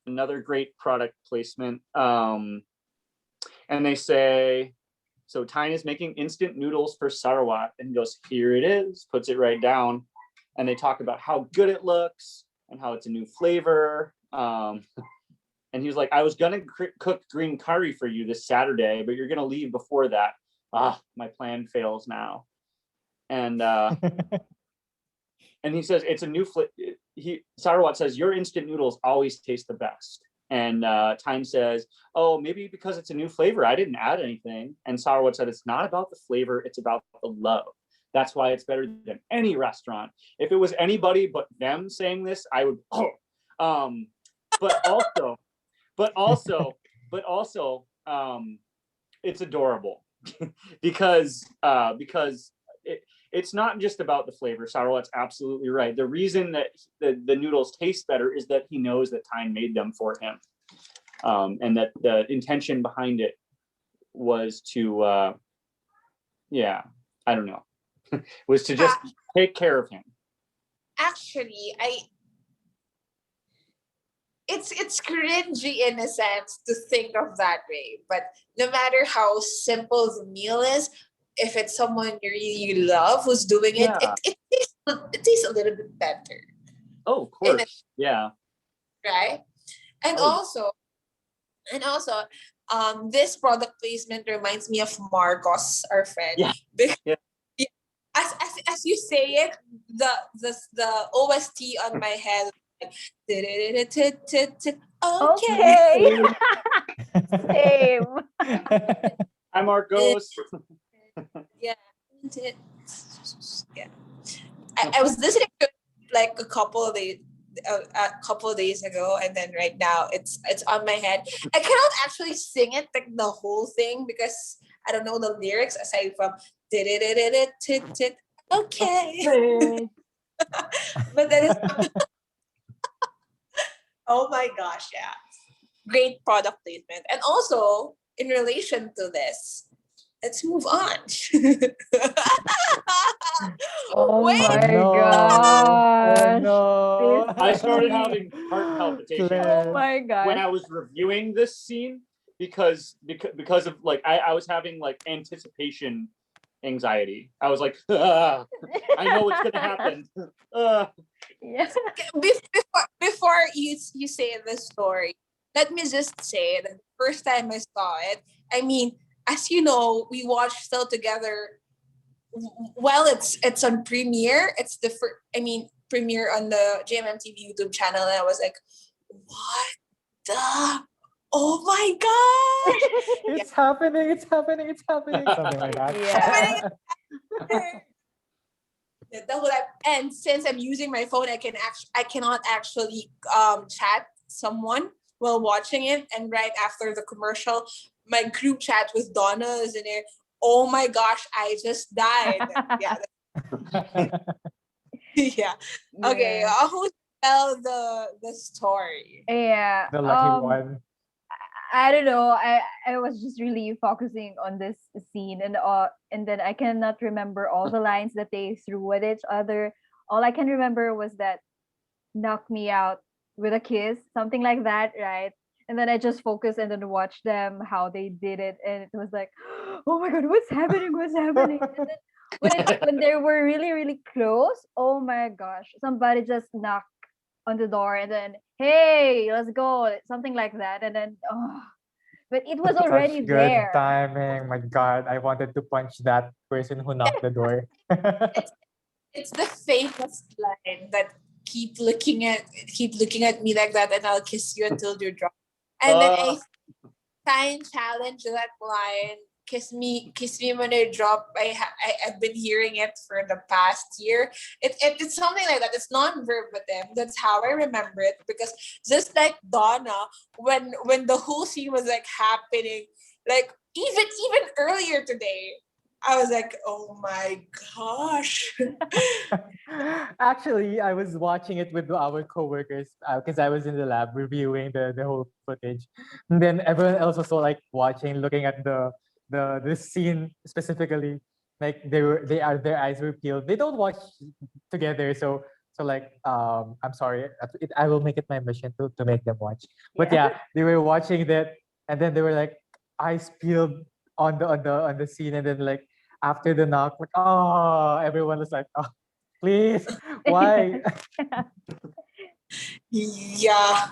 another great product placement. And they say, so Tine is making instant noodles for Sarawat, and he goes, here it is, puts it right down, and they talk about how good it looks and how it's a new flavor. And he was like, I was gonna cook green curry for you this Saturday, but you're gonna leave before that. My plan fails now. And and he says it's a new Sarawat says your instant noodles always taste the best. And Tine says, oh, maybe because it's a new flavor, I didn't add anything. And Sarawat said, it's not about the flavor, it's about the love. That's why it's better than any restaurant. If it was anybody but them saying this, I would, but also, it's adorable because it's not just about the flavor. Sarawat's absolutely right. The reason that the noodles taste better is that he knows that Tine made them for him, and that the intention behind it was to, I don't know, was to just take care of him. Actually, it's cringy in a sense to think of that way, but no matter how simple the meal is, if it's someone you really love who's doing it, it tastes a little bit better. Oh, of course. Yeah. Right. And also, this product placement reminds me of Marcos, our friend. Yeah. As you say it, the OST on my head, like, okay. Same. Hi, Marcos. Yeah. Yeah. I was listening to it like a couple of days ago, and then right now it's on my head. I cannot actually sing it like the whole thing because I don't know the lyrics aside from okay. But that is oh my gosh, yeah. Great product placement. And also in relation to this, let's move on. Oh Wait, my no. gosh. Oh no. I started having heart palpitations Oh my gosh. when I was reviewing this scene because of like I was having like anticipation anxiety. I was like, I know what's gonna happen. Yeah. before you say the story, let me just say that the first time I saw it, I mean, as you know, we watched Still Together. Well, it's on Premiere. It's the Premiere on the JMMTV YouTube channel, and I was like, what the? Oh my gosh! It's happening, something like that. Yeah. The whole and since I'm using my phone, I cannot actually chat someone while watching it. And right after the commercial, my group chat with Donna is in there. Oh my gosh, I just died. Yeah. Yeah. Okay. Who tell the story? Yeah. The lucky one. I don't know. I was just really focusing on this scene, and then I cannot remember all the lines that they threw at each other. All I can remember was that knock me out with a kiss, something like that, right? And then I just focused and then watched them how they did it, and it was like, oh my god, what's happening? What's happening? And then when they were really really close, oh my gosh, somebody just knocked on the door and then hey, let's go, something like that, and then but it was already Such good there. timing. My God, I wanted to punch that person who knocked the door. It's the famous line that keep looking at me like that, and I'll kiss you until you're drunk. And then I challenge that line. Kiss me when I drop. I've been hearing it for the past year. It's something like that. It's non-verbatim. That's how I remember it, because just like Donna, when the whole scene was like happening, like even earlier today, I was like, oh my gosh. Actually, I was watching it with our coworkers because I was in the lab reviewing the whole footage, and then everyone else was also like watching, looking at the scene specifically. Like their eyes were peeled. They don't watch together, so like I'm sorry, I will make it my mission to make them watch. But Yeah. yeah, they were watching that, and then they were like eyes peeled on the scene, and then like after the knock, like oh, everyone was like, oh, please, why? Yeah.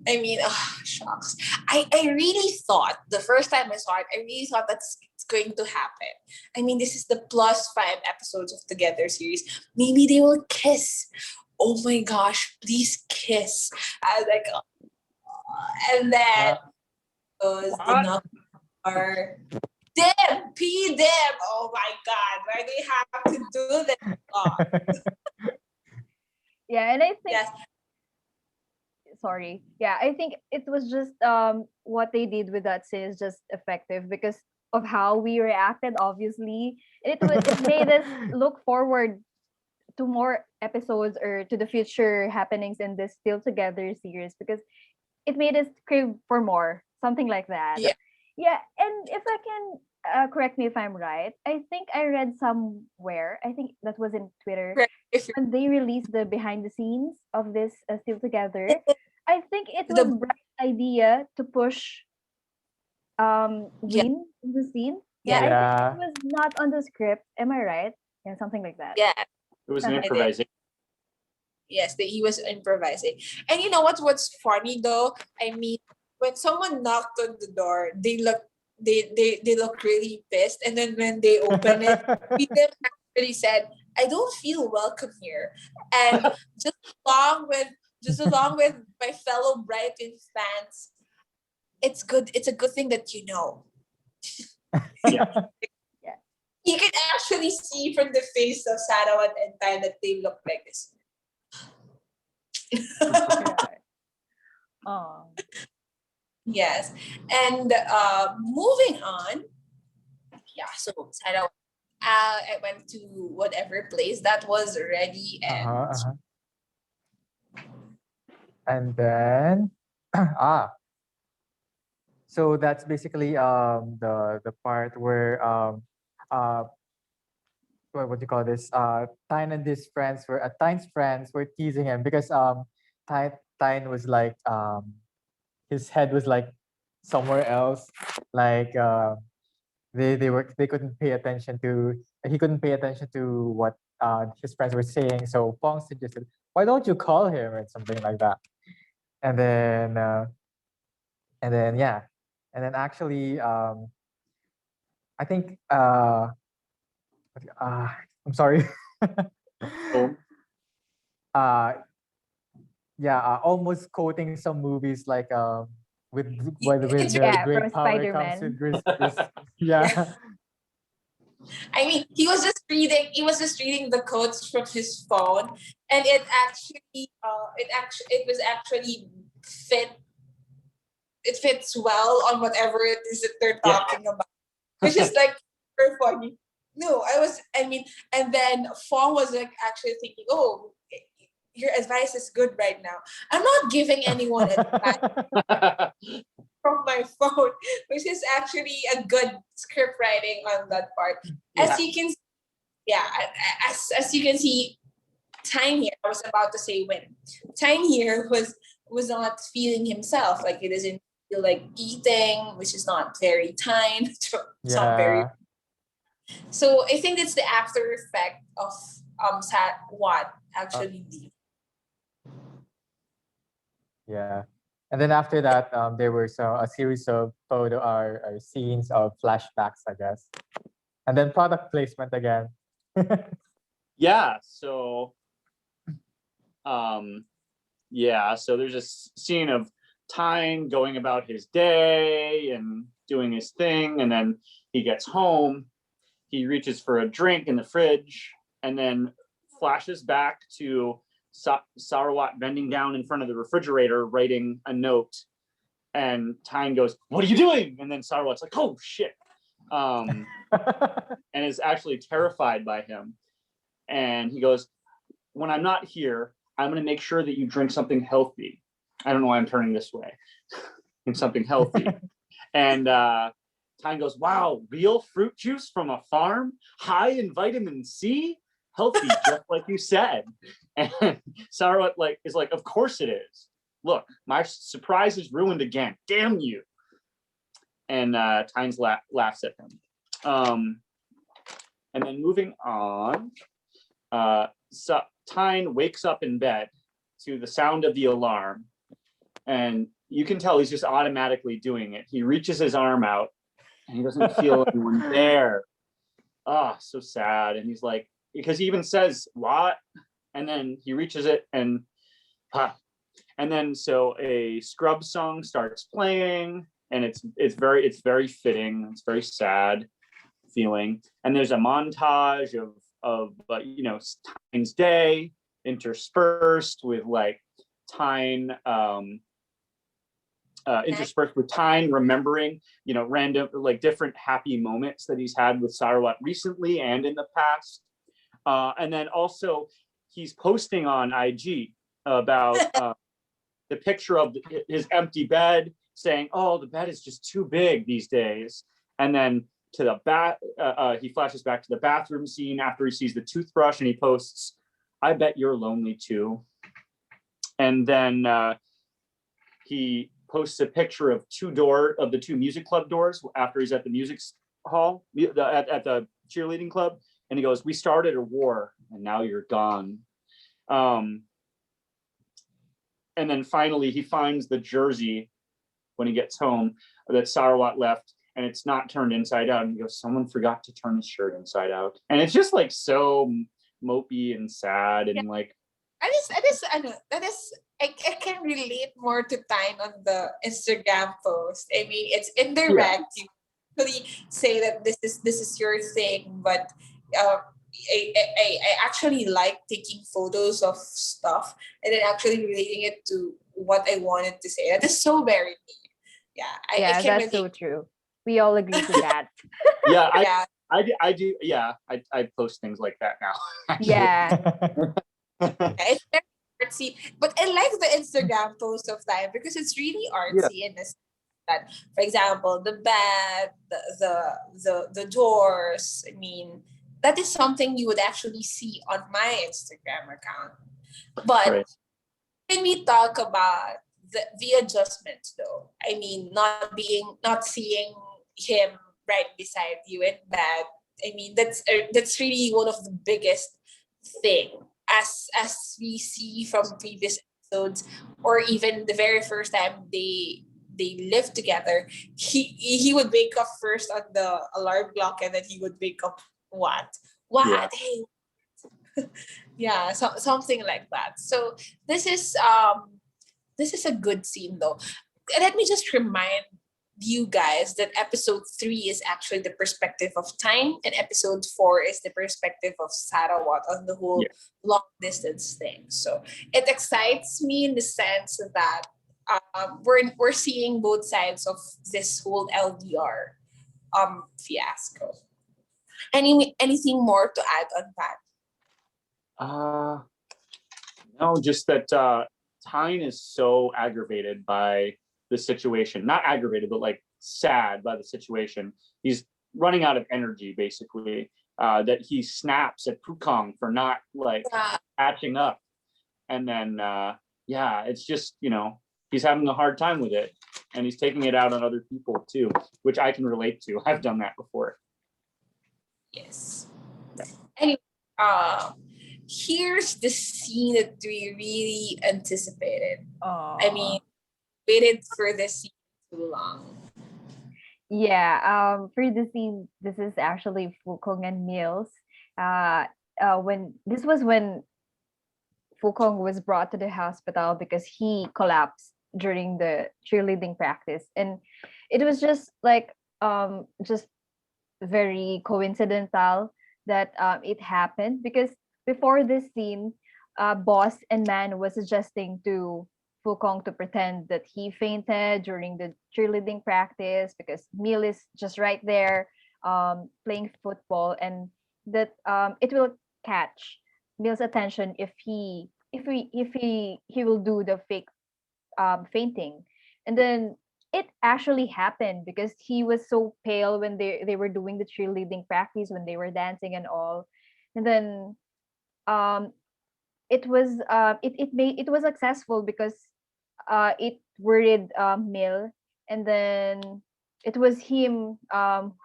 I mean, shucks. I really thought the first time I saw it, I really thought that's it's going to happen. I mean, this is the +5 episodes of Together series. Maybe they will kiss. Oh my gosh, please kiss. I was like, and then goes the What? number. Dim, P Dim. Oh my God, why they have to do this? Oh, Yeah, and I think yes, sorry. Yeah, I think it was just what they did with that scene is just effective because of how we reacted, obviously. And it made us look forward to more episodes or to the future happenings in this Still Together series because it made us crave for more, something like that. yeah. Yeah, and if I can correct me if I'm right, I think I read somewhere, I think that was in Twitter, Correct. If when they released the behind the scenes of this Still Together, you're I think it was the Brian's idea to push yeah, Win in the scene. Yeah, yeah, I think it Yeah. was not on the script. Am I right? Yeah, something like that. yeah. It was an I did. improvisation. Yes, he was improvising. And you know what's funny though? I mean, when someone knocked on the door, they look really pissed. And then when they open it, Peter actually said, I don't feel welcome here. And just along with my fellow Brighton fans, it's a good thing that you know. Yeah. Yeah. You can actually see from the face of Sarawat and Tine that they look like this. Yeah. Oh. Yes. And moving on, yeah, so Sarawat, I went to whatever place that was ready and Uh-huh. And then so that's basically the part where uh what do you call this? Tyne and his friends were Tyne's friends were teasing him because Tyne was like his head was like somewhere else, like they couldn't pay attention to he couldn't pay attention to what his friends were saying. So Pong suggested, why don't you call him or something like that? And then yeah, and then actually I think uh I'm sorry. So, uh yeah, almost quoting some movies like with it's the Yeah, great from power comes Spider-Man. with yeah. I mean he was just reading the quotes from his phone and it was actually it fits well on whatever it is that they're yeah. talking about. Which is like super funny. No, I mean, and then Fong was like actually thinking, oh, your advice is good right now. I'm not giving anyone advice from my phone, which is actually a good script writing on that part. Yeah. As you can, yeah, as you can see, Time here. I was about to say when Time here was not feeling himself. Like he doesn't feel like eating, which is not very Time. It's not very. Yeah. So I think it's the after effect of what actually did. Yeah. And then after that, there were a series of or scenes of flashbacks, I guess. And then product placement again. Yeah. So, so there's a scene of Tyne going about his day and doing his thing, and then he gets home. He reaches for a drink in the fridge, and then flashes back to Sarawat bending down in front of the refrigerator, writing a note. And Tyne goes, "What are you doing?" And then Sarawat's like, "Oh shit." and is actually terrified by him. And he goes, when I'm not here, I'm going to make sure that you drink something healthy. I don't know why I'm turning this way. And something healthy. And Tyne goes, wow, real fruit juice from a farm, high in vitamin C, healthy, just like you said. And Sarawat is like, of course it is. Look, my surprise is ruined again. Damn you. And Tynes laughs at him. And then moving on, Tyne wakes up in bed to the sound of the alarm. And you can tell he's just automatically doing it. He reaches his arm out and he doesn't feel anyone there. Oh, so sad. And he's like, because he even says, what? And then he reaches it and then so a Scrub song starts playing, and it's very fitting. It's very sad feeling. And there's a montage of Tyne's day interspersed with Tyne remembering, random, different happy moments that he's had with Sarawat recently and in the past. And then also he's posting on IG about the picture of his empty bed, saying, oh, the bed is just too big these days. And then to the he flashes back to the bathroom scene after he sees the toothbrush, and he posts, I bet you're lonely too. And then he posts a picture of the two music club doors after he's at the music hall, at the cheerleading club. And he goes, we started a war and now you're gone. And then finally he finds the jersey when he gets home that Sarawat left, and it's not turned inside out. And he goes, someone forgot to turn his shirt inside out. And it's just so mopey and sad and I can relate more to Tyne on the Instagram post. I mean, it's indirect. You really say that this is your thing, but I actually like taking photos of stuff and then actually relating it to what I wanted to say. That is so very me. Yeah, I can that's so true. We all agree to that. I do. Yeah, I post things like that now. Yeah. It's very artsy, but I like the Instagram post of Tyne because it's really artsy in this. That, for example, the bed, the doors. I mean, that is something you would actually see on my Instagram account. But when we talk about the adjustments, though, I mean, not seeing him right beside you in bed. I mean, that's really one of the biggest thing, as we see from previous episodes, or even the very first time they lived together. He would wake up first on the alarm clock, and then he would wake up what hey. Yeah, so something like that. So this is a good scene, though. Let me just remind you guys that episode 3 is actually the perspective of Tyne, and episode 4 is the perspective of Sarawat on the whole long distance thing. So it excites me in the sense that we're seeing both sides of this whole LDR fiasco. Anything more to add on that? No, just that Tyne is so aggravated by the situation. Not aggravated, but sad by the situation. He's running out of energy, basically. That he snaps at Pukong for not catching up. And then it's just, he's having a hard time with it. And he's taking it out on other people too, which I can relate to. I've done that before. Yes. Anyway, here's the scene that we really anticipated. I mean, waited for this scene too long. Yeah. For the scene, this is actually Fukong and Mills. When Fukong was brought to the hospital because he collapsed during the cheerleading practice, and it was just just very coincidental that it happened, because before this scene, Boss and Man was suggesting to Fukong to pretend that he fainted during the cheerleading practice because Mill is just right there playing football, and that it will catch Mill's attention if he will do the fake fainting. And then it actually happened because he was so pale when they were doing the cheerleading practice, when they were dancing and all. And then um it was successful because it worried Mill. And then it was him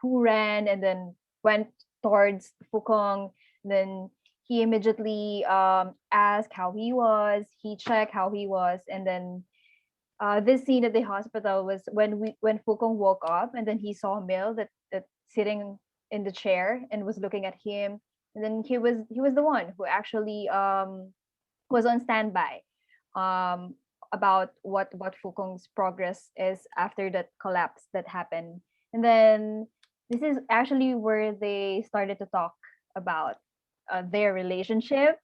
who ran and then went towards Fukong. Then he immediately asked how he was. He checked how he was. And then this scene at the hospital was when Fukong woke up, and then he saw Mill that sitting in the chair and was looking at him. And then he was the one who actually was on standby um about what Fukong's progress is after that collapse that happened. And then this is actually where they started to talk about their relationship,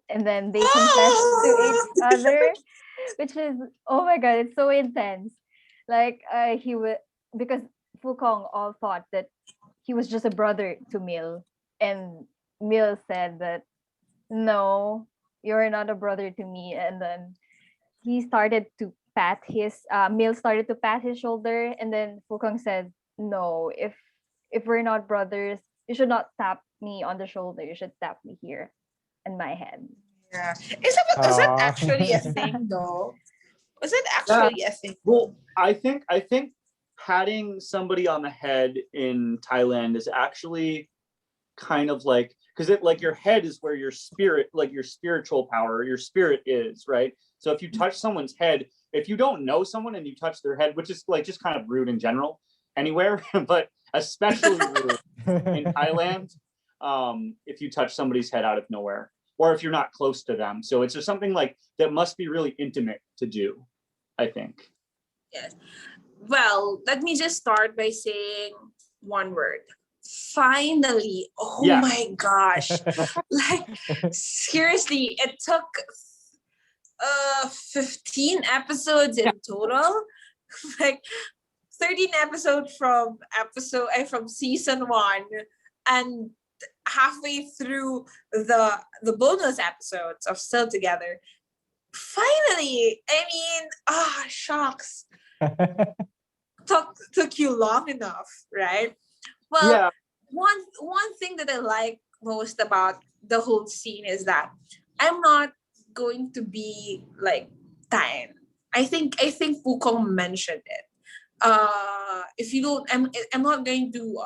and then they confessed to each other, which is, oh my god, it's so intense. Like he would, because Fukong all thought that he was just a brother to Mill, and Mill said that no, you're not a brother to me. And then he started to pat his Mill started to pat his shoulder, and then Fukong said, no, if we're not brothers, you should not tap me on the shoulder, you should tap me here in my head. Yeah. Was that Aw. actually a thing though? Was it Yeah. actually a thing? Well, I think patting somebody on the head in Thailand is actually kind of like, because it like your head is where your spirit, like your spiritual power, your spirit is, right? So if you touch someone's head, if you don't know someone and you touch their head, which is like just kind of rude in general anywhere, but especially rude in Thailand, if you touch somebody's head out of nowhere, or if you're not close to them. So it's just something like that must be really intimate to do, I think. Yes. Well, let me just start by saying one word. Finally. Oh Yeah. my gosh. Like seriously, it took 15 episodes in total. Like 13 episodes from season 1, and halfway through the bonus episodes of Still Together. Finally, I mean, shucks. Took you long enough, right? Well, Yeah. one thing that I like most about the whole scene is that I'm not going to be like Tine. I think Pukong mentioned it. If you don't, I'm not going to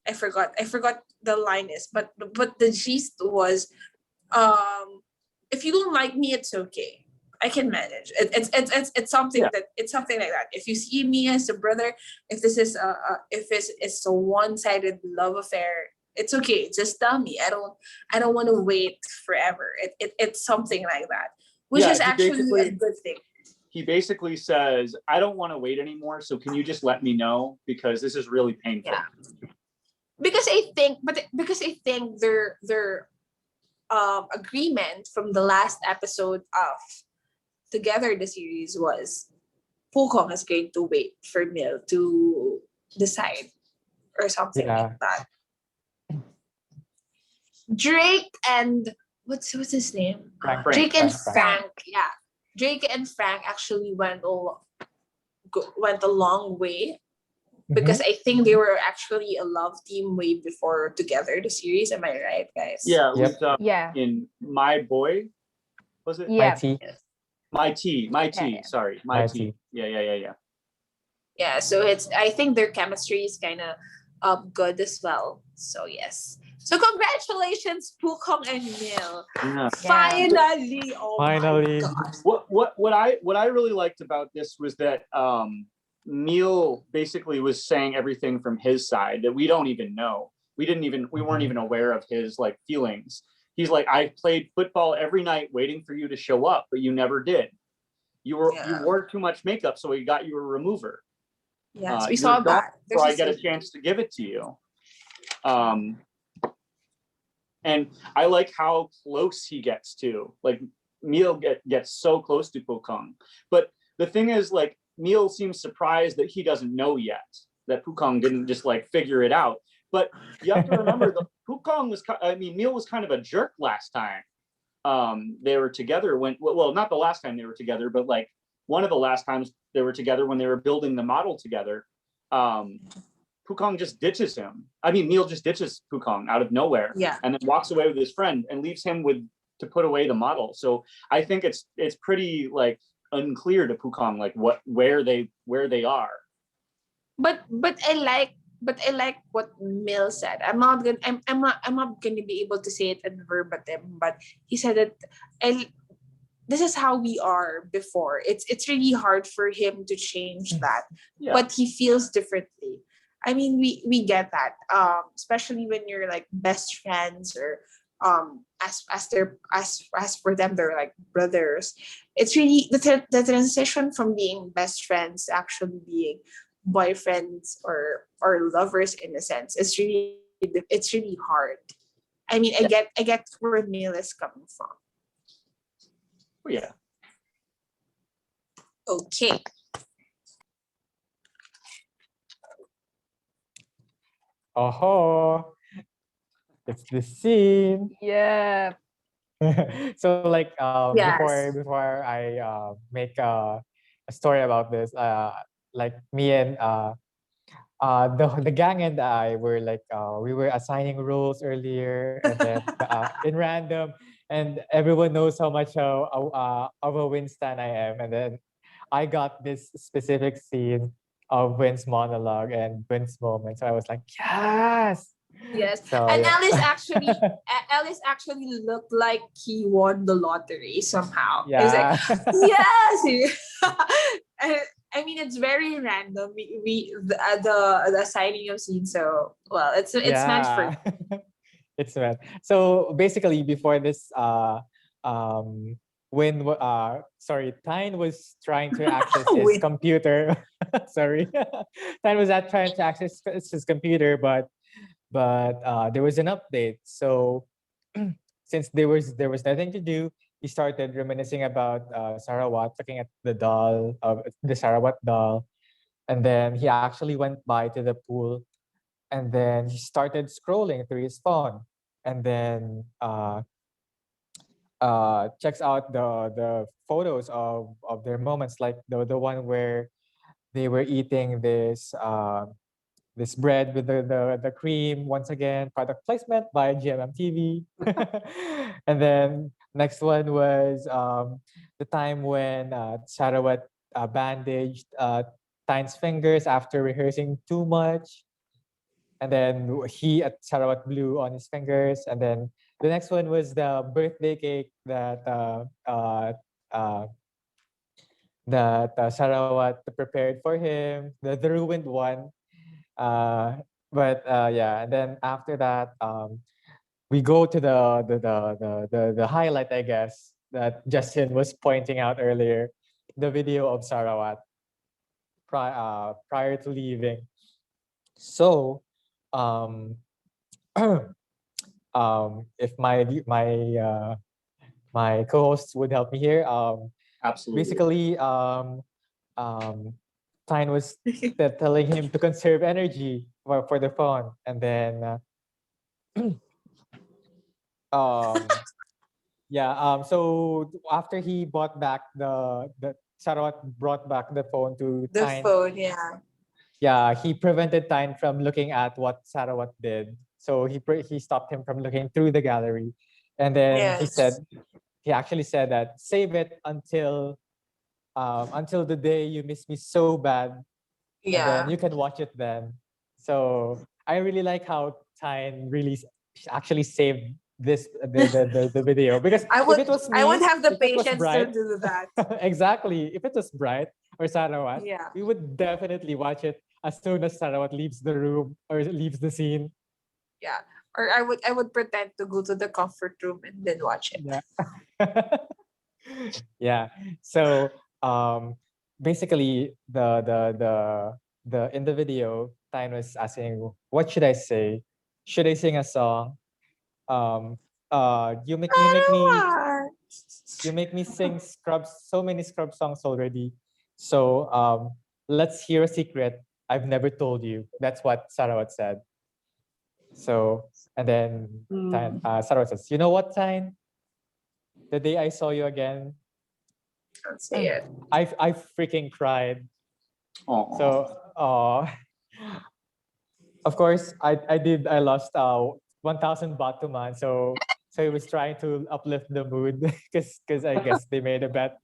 I forgot the line is, but the gist was if you don't like me, it's okay. I can manage. It's something Yeah. that it's something like that. If you see me as a brother, if this is if it's a one-sided love affair, it's okay. Just tell me. I don't want to wait forever. It's something like that, which Yeah, is actually a good thing. He basically says, I don't want to wait anymore, so can you just let me know, because this is really painful. Yeah. Because I think their agreement from the last episode of Together the series was Pukong is going to wait for Mill to decide or something Yeah. like that. Drake and what's his name? Frank. Drake and Frank. Frank. Yeah, Drake and Frank actually went a long way, because I think they were actually a love team way before Together the series. Am I right, guys? Yeah, it Yep. was Yeah. in My Boy, was it? Yeah. Mighty. My Tea, Yeah. sorry, My My Tea. Tea. Yeah. Yeah, so I think their chemistry is kind of good as well. So yes. So congratulations, Pukong and Mill. Yeah. Finally, oh Finally. my gosh. What I really liked about this was that Neil basically was saying everything from his side that we don't even know. We weren't even aware of his like feelings. He's like, I played football every night waiting for you to show up, but you never did. You wore too much makeup, so we got you a remover. Yes, we you're saw gone that. So I get a chance to give it to you. And I like how close he gets to, like, Neil gets so close to Pokong. But the thing is, like, Neil seems surprised that he doesn't know yet. that Pukong didn't just like figure it out. But you have to remember, the Pukong was, Neil was kind of a jerk last time they were together. Well, not the last time they were together, but like one of the last times they were together when they were building the model together. Pukong just ditches him. Neil just ditches Pukong out of nowhere, and then walks away with his friend and leaves him to put away the model. So I think it's pretty like unclear to Pukong like where they are. But I like what Mill said. I'm not gonna be able to say it in verbatim, but he said that this is how we are before. It's really hard for him to change that, but he feels differently. We get that, especially when you're like best friends or as for them they're like brothers. It's really the transition from being best friends to actually being boyfriends or lovers in a sense. It's really hard. I get where Neil is coming from. Oh, yeah. Okay. Oh, it's the scene. Yeah. So like Yes. before I make a story about this, like me and the gang and I were like we were assigning roles earlier, and then in random, and everyone knows how much of a Winston I am, and then I got this specific scene of Win's monologue and Win's moment, so I was like, yes. Yes. So And yeah. Alice actually looked like he won the lottery somehow. It was like, Yeah. yes. It's very random. The signing of scene. So well, it's meant for. It's meant. So basically, before this, when Tyne was trying to access his Win. computer. Sorry, Tyne was at trying to access his computer, but there was an update. So since there was nothing to do, he started reminiscing about Sarawat, looking at the doll of the Sarawat doll, and then he actually went by to the pool, and then he started scrolling through his phone, and then checks out the photos of their moments, like the one where they were eating this bread with the cream. Once again, product placement by GMM TV. And then next one was the time when Sarawat bandaged Tyne's fingers after rehearsing too much. And then he at Sarawat blew on his fingers. And then the next one was the birthday cake that Sarawat prepared for him, the ruined one. But yeah, and then after that, we go to the highlight, I guess, that Justin was pointing out earlier, the video of Sarawat prior to leaving. So, if my co-hosts would help me here, Absolutely. basically, Tyne was telling him to conserve energy for the phone, and then so after he bought back the Sarawat brought back the phone to The Tyne. phone, Yeah, he prevented Tyne from looking at what Sarawat did. So he stopped him from looking through the gallery, and then Yes. he actually said that save it until the day you miss me so bad, and then Yeah. you can watch it then. So I really like how Tyne really actually saved the video, because I if it was me, would have the if it was patience to Bright, do that. exactly. If it was Bright or Sarawat, Yeah. we would definitely watch it as soon as Sarawat leaves the room or leaves the scene. Yeah. Or I would pretend to go to the comfort room and then watch it. Yeah. Yeah. So basically the in the video, Tyne was asking, what should I say? Should I sing a song? Sarawat. You make me sing so many scrub songs already. So let's hear a secret. I've never told you. That's what Sarawat said. So, and then Sarawat says, you know what, Tine? The day I saw you again, Don't say it. I freaking cried. Aw. So, of course, I lost 1,000 baht to man. So he was trying to uplift the mood because I guess they made a bet,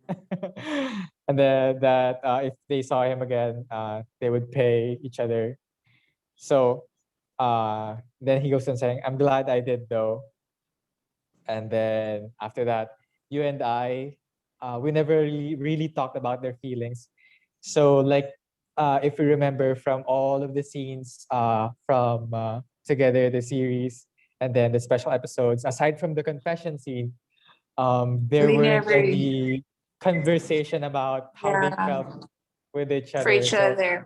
and then that if they saw him again, they would pay each other. So then he goes on saying, "I'm glad I did though." And then after that, you and I, we never really talked about their feelings. So like, if you remember from all of the scenes from Together, the series, and then the special episodes, aside from the confession scene, there We weren't never, any conversation about how they yeah, felt with each for other. each So other.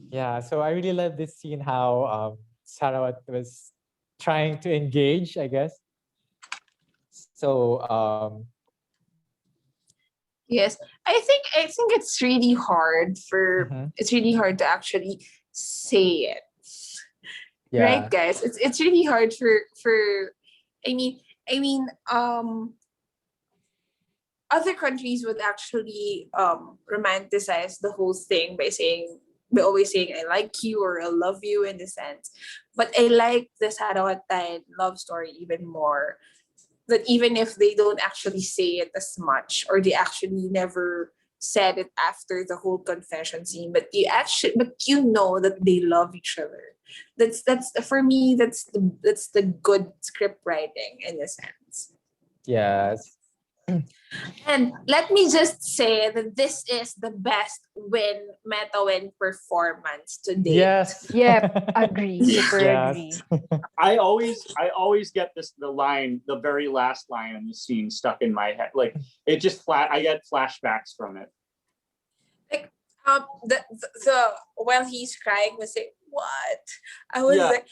yeah, so I really love this scene how Sarawat was trying to engage, I guess. So Yes, I think it's really hard for mhm, it's really hard to actually say it, right, yeah, guys? It's really hard for I mean I mean other countries would actually romanticize the whole thing by always saying I like you or I love you in the sense. But I like the Sarawat love story even more. That even if they don't actually say it as much or they actually never said it after the whole confession scene, but you know that they love each other. That's for me that's the good script writing in a sense. yes, And let me just say that this is the best meta win performance to date. yes, Yep, agree. Super yes, agree. I always get the very last line in the scene stuck in my head. Like it just I get flashbacks from it. Like the while he's crying was like what? I was Yeah. like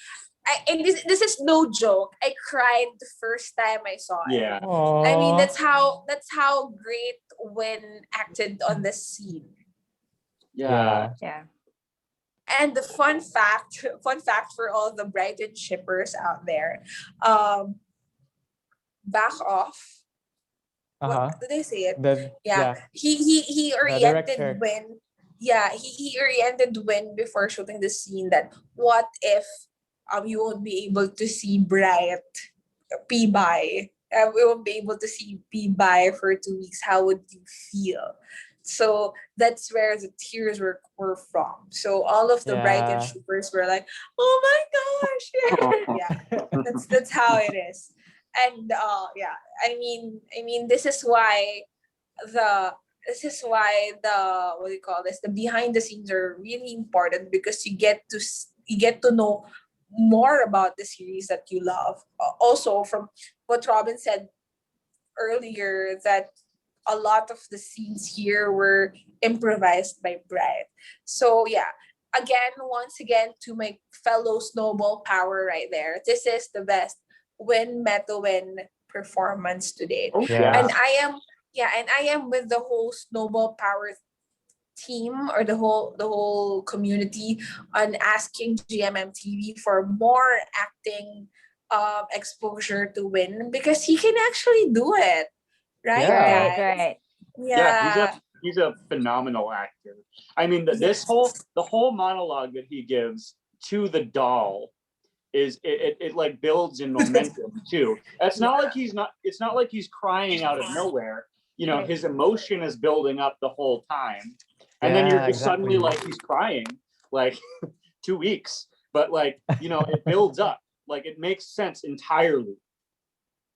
and this is no joke. I cried the first time I saw it. Yeah. I mean Aw. that's how great Win acted on this scene. Yeah. Yeah. And the fun fact for all the Brighton shippers out there, back off. What Uh-huh. did I say it? The Yeah, yeah, he the oriented director. Win. Yeah, he oriented Win before shooting the scene that what if you won't be able to see Bright P by we won't be able to see P by for 2 weeks. How would you feel? So that's where the tears were from. So all of the Brighton Yeah. troopers were like, "Oh my gosh!" Yeah, that's how it is. And yeah, I mean, the the what do you call this? The behind the scenes are really important because you get to know more about the series that you love. Also, from what Robin said earlier, that a lot of the scenes here were improvised by Bright. So yeah, once again, to my fellow snowball power right there, this is the best meta win performance to date. Oh Yes. And yeah. I am with the whole snowball power team or the whole community on asking GMMTV for more acting exposure to Win because he can actually do it, right, Yeah. Right, guys? right. Yeah, Yeah. he's a phenomenal actor. I mean, Yes. the whole monologue that he gives to the doll is it like builds in momentum too. It's not like it's not like he's crying out of nowhere. You know, Right. his emotion is building up the whole time. And then you're Yeah, just suddenly exactly. like he's crying like 2 weeks. But like, you know, it builds up. Like it makes sense entirely.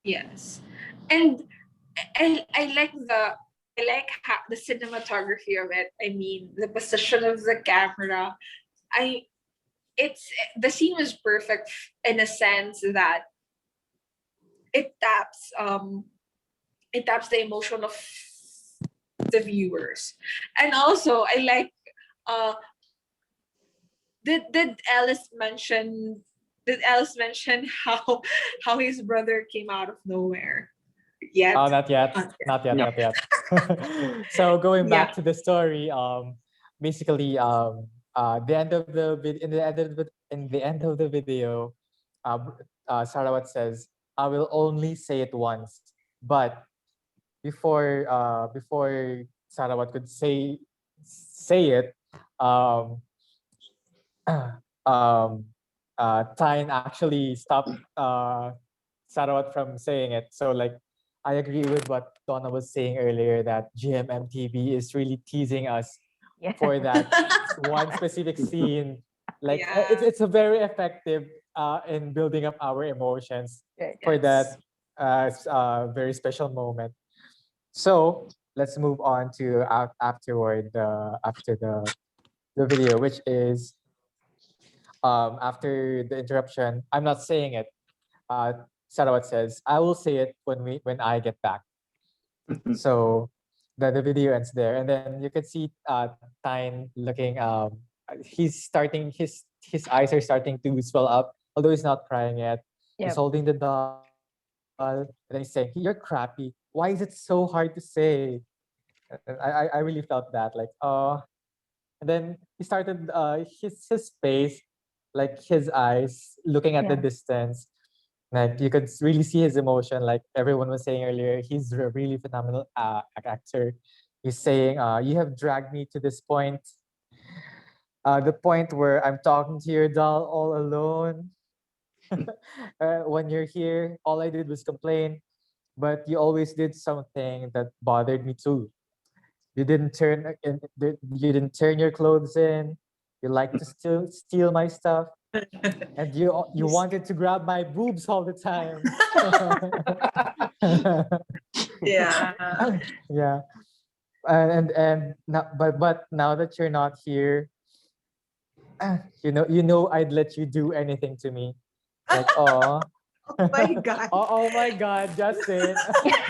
Yes. And I like how the cinematography of it. I mean, the position of the camera. I it's the scene was perfect in a sense that it taps um it taps the emotion of the viewers. And also I like uh did Alice mention how his brother came out of nowhere Oh, yet? not yet. Not yet. Not yet, No. not yet. So going Yeah. back to the story, basically, the end of the in the end of the video, Sarawat says, "I will only say it once." But before Sarawat could say it, um, um, Tyne actually stopped Sarawat from saying it. So like, I agree with what Donna was saying earlier, that GMMTV is really teasing us Yeah. for that one specific scene. Like Yeah. it's a very effective in building up our emotions Right. for Yes. that very special moment. So let's move on to after the video, which is after the interruption. I'm not saying it. Sarawat says, "I will say it when I get back." So the video ends there, and then you can see Tyne looking. He's starting. His eyes are starting to swell up, although he's not crying yet. He's Yep. holding the doll, and then he's saying, "You're crappy. Why is it so hard to say?" And I really felt that, like, oh. And then he started his face, like his eyes looking at the Yeah. distance. Like you could really see his emotion. Like everyone was saying earlier, he's a really phenomenal actor. He's saying, "You have dragged me to this point, the point where I'm talking to your doll all alone. When you're here, all I did was complain, but you always did something that bothered me too. You didn't you didn't turn your clothes in. You like to steal my stuff, and you wanted to grab my boobs all the time." Yeah. Yeah, and now, but now that you're not here, I'd let you do anything to me. Like, oh. Oh my God. Oh my God, Justin.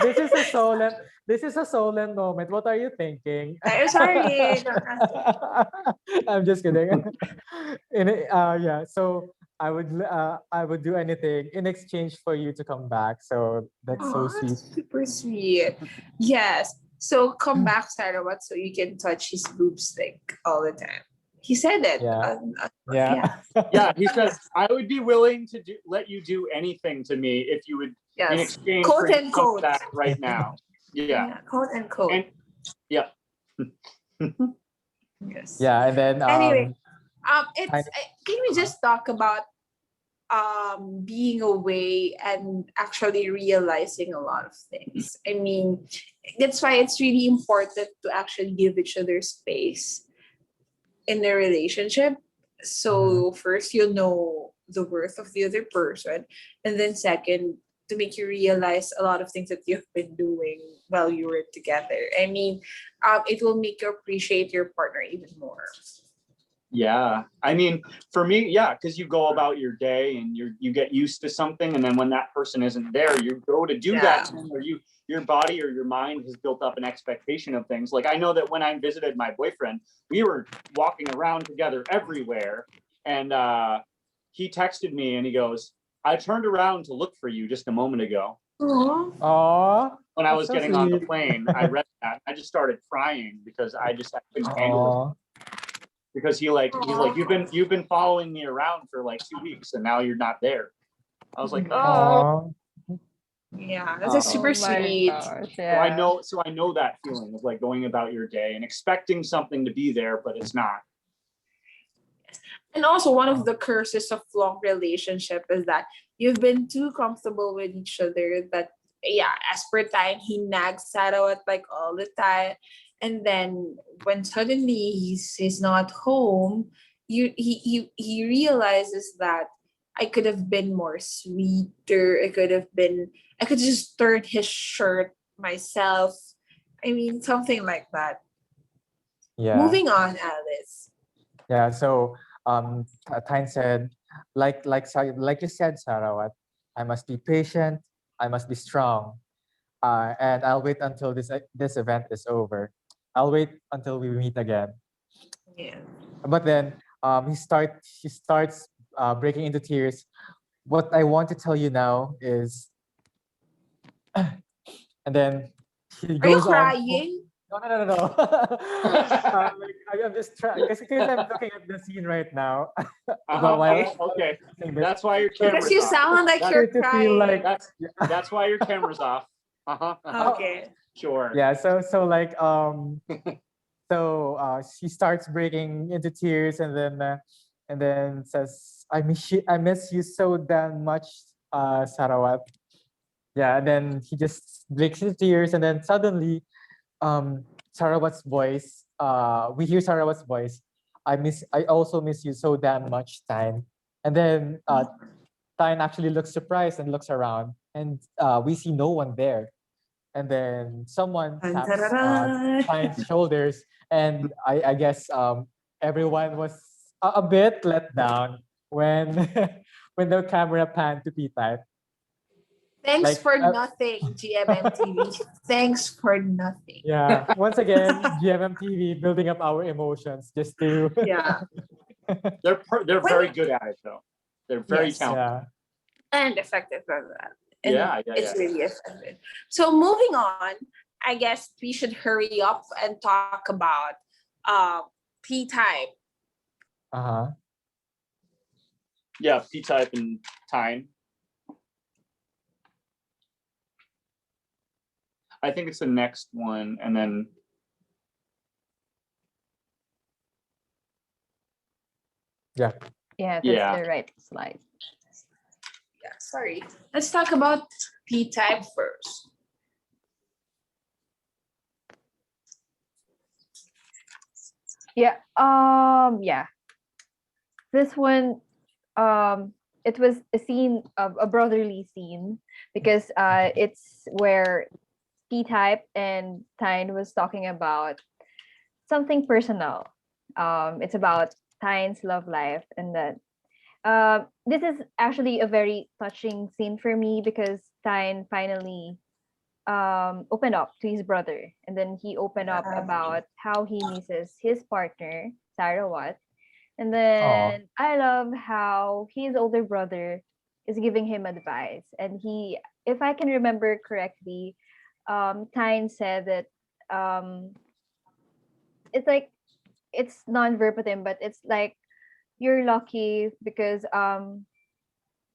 this is a solemn this is a solemn moment. What are you thinking? I'm sorry. I'm just kidding. Yeah, so I would do anything in exchange for you to come back. So that's so Oh, sweet. that's super sweet. Yes. So come back, Sarawat, so you can touch his boobs like all the time. He said it. Yeah. Yeah. Yeah. Yeah, he says, I would be willing to let you do anything to me if you would, in Yes. exchange Quote for you to and come quote. back right now. Yeah. Yeah. Quote and quote. And yeah. Yes. Yeah, and then Anyway, kind can we just talk about being away and actually realizing a lot of things? I mean, that's why it's really important to actually give each other space in a relationship. So first you'll know the worth of the other person, and then second, to make you realize a lot of things that you've been doing while you were together. I mean, it will make you appreciate your partner even more. Yeah. I mean, for me, yeah, because you go about your day and you get used to something, and then when that person isn't there, you go to do that thing, or your body or your mind has built up an expectation of things. Like I know that when I visited my boyfriend, we were walking around together everywhere, and he texted me and he goes, "I turned around to look for you just a moment ago." Aww. Oh, When I that's was so getting on the sweet. plane, I read that. I just started crying because I couldn't handle it. Oh. Because he's like, you've been following me around for like 2 weeks and now you're not there. I was like, oh. Oh. Yeah, that's a super Oh my sweet. gosh. So Yeah. I know that feeling of like going about your day and expecting something to be there, but it's not. And also, one of the curses of long relationship is that you've been too comfortable with each other. That yeah, as per time, he nags Sarawat like all the time, and then when suddenly he's not home, he realizes that I could have been more sweeter. I could just turn his shirt myself. I mean, something like that. Yeah. Moving on, Alice. Yeah. So Tyne said, like you said, Sarawat, I must be patient, I must be strong. And I'll wait until this event is over. I'll wait until we meet again. Yeah. But then he starts breaking into tears. What I want to tell you now is, and then he Are you goes on. crying? No. I'm just trying because I'm looking at the scene right now. Okay. Saying this, That's why your Because camera's you off. sound like That's- you're to feel like crying. That's why your camera's off. Okay. Sure. yeah. So like she starts breaking into tears and then says, I miss you so damn much, Sarawat. Yeah, and then he just breaks into tears, and then suddenly, Sarawat's voice. We hear Sarawat's voice. I also miss you so damn much, Tine. And then Tine actually looks surprised and looks around, and we see no one there. And then someone Dun, taps dun, dun, dun. Tine's shoulders, and I guess everyone was a bit let down when when the camera panned to P-Type. Thanks Like, for nothing, GMMTV. Thanks for nothing. Yeah, once again, GMMTV building up our emotions just to Yeah. They're very good at it though. They're very Yes. talented. And effective as that. And Yeah, it's really effective. So moving on, I guess we should hurry up and talk about P-Type. uh-huh. Yeah, P-Type and Tine. I think it's the next one, and then Yeah. Yeah, that's Yeah. the right slide. Yeah, sorry. Let's talk about P-Type first. Yeah. Yeah. This one, it was a scene of a brotherly scene because it's where P-Type and Tyne was talking about something personal. It's about Tyne's love life, and that this is actually a very touching scene for me because Tyne finally opened up to his brother, and then he opened up about how he misses his partner Sarawat, and then I love how his older brother is giving him advice, and he, if I can remember correctly, Tyne said that it's like, it's non-verbatim, but it's like, you're lucky because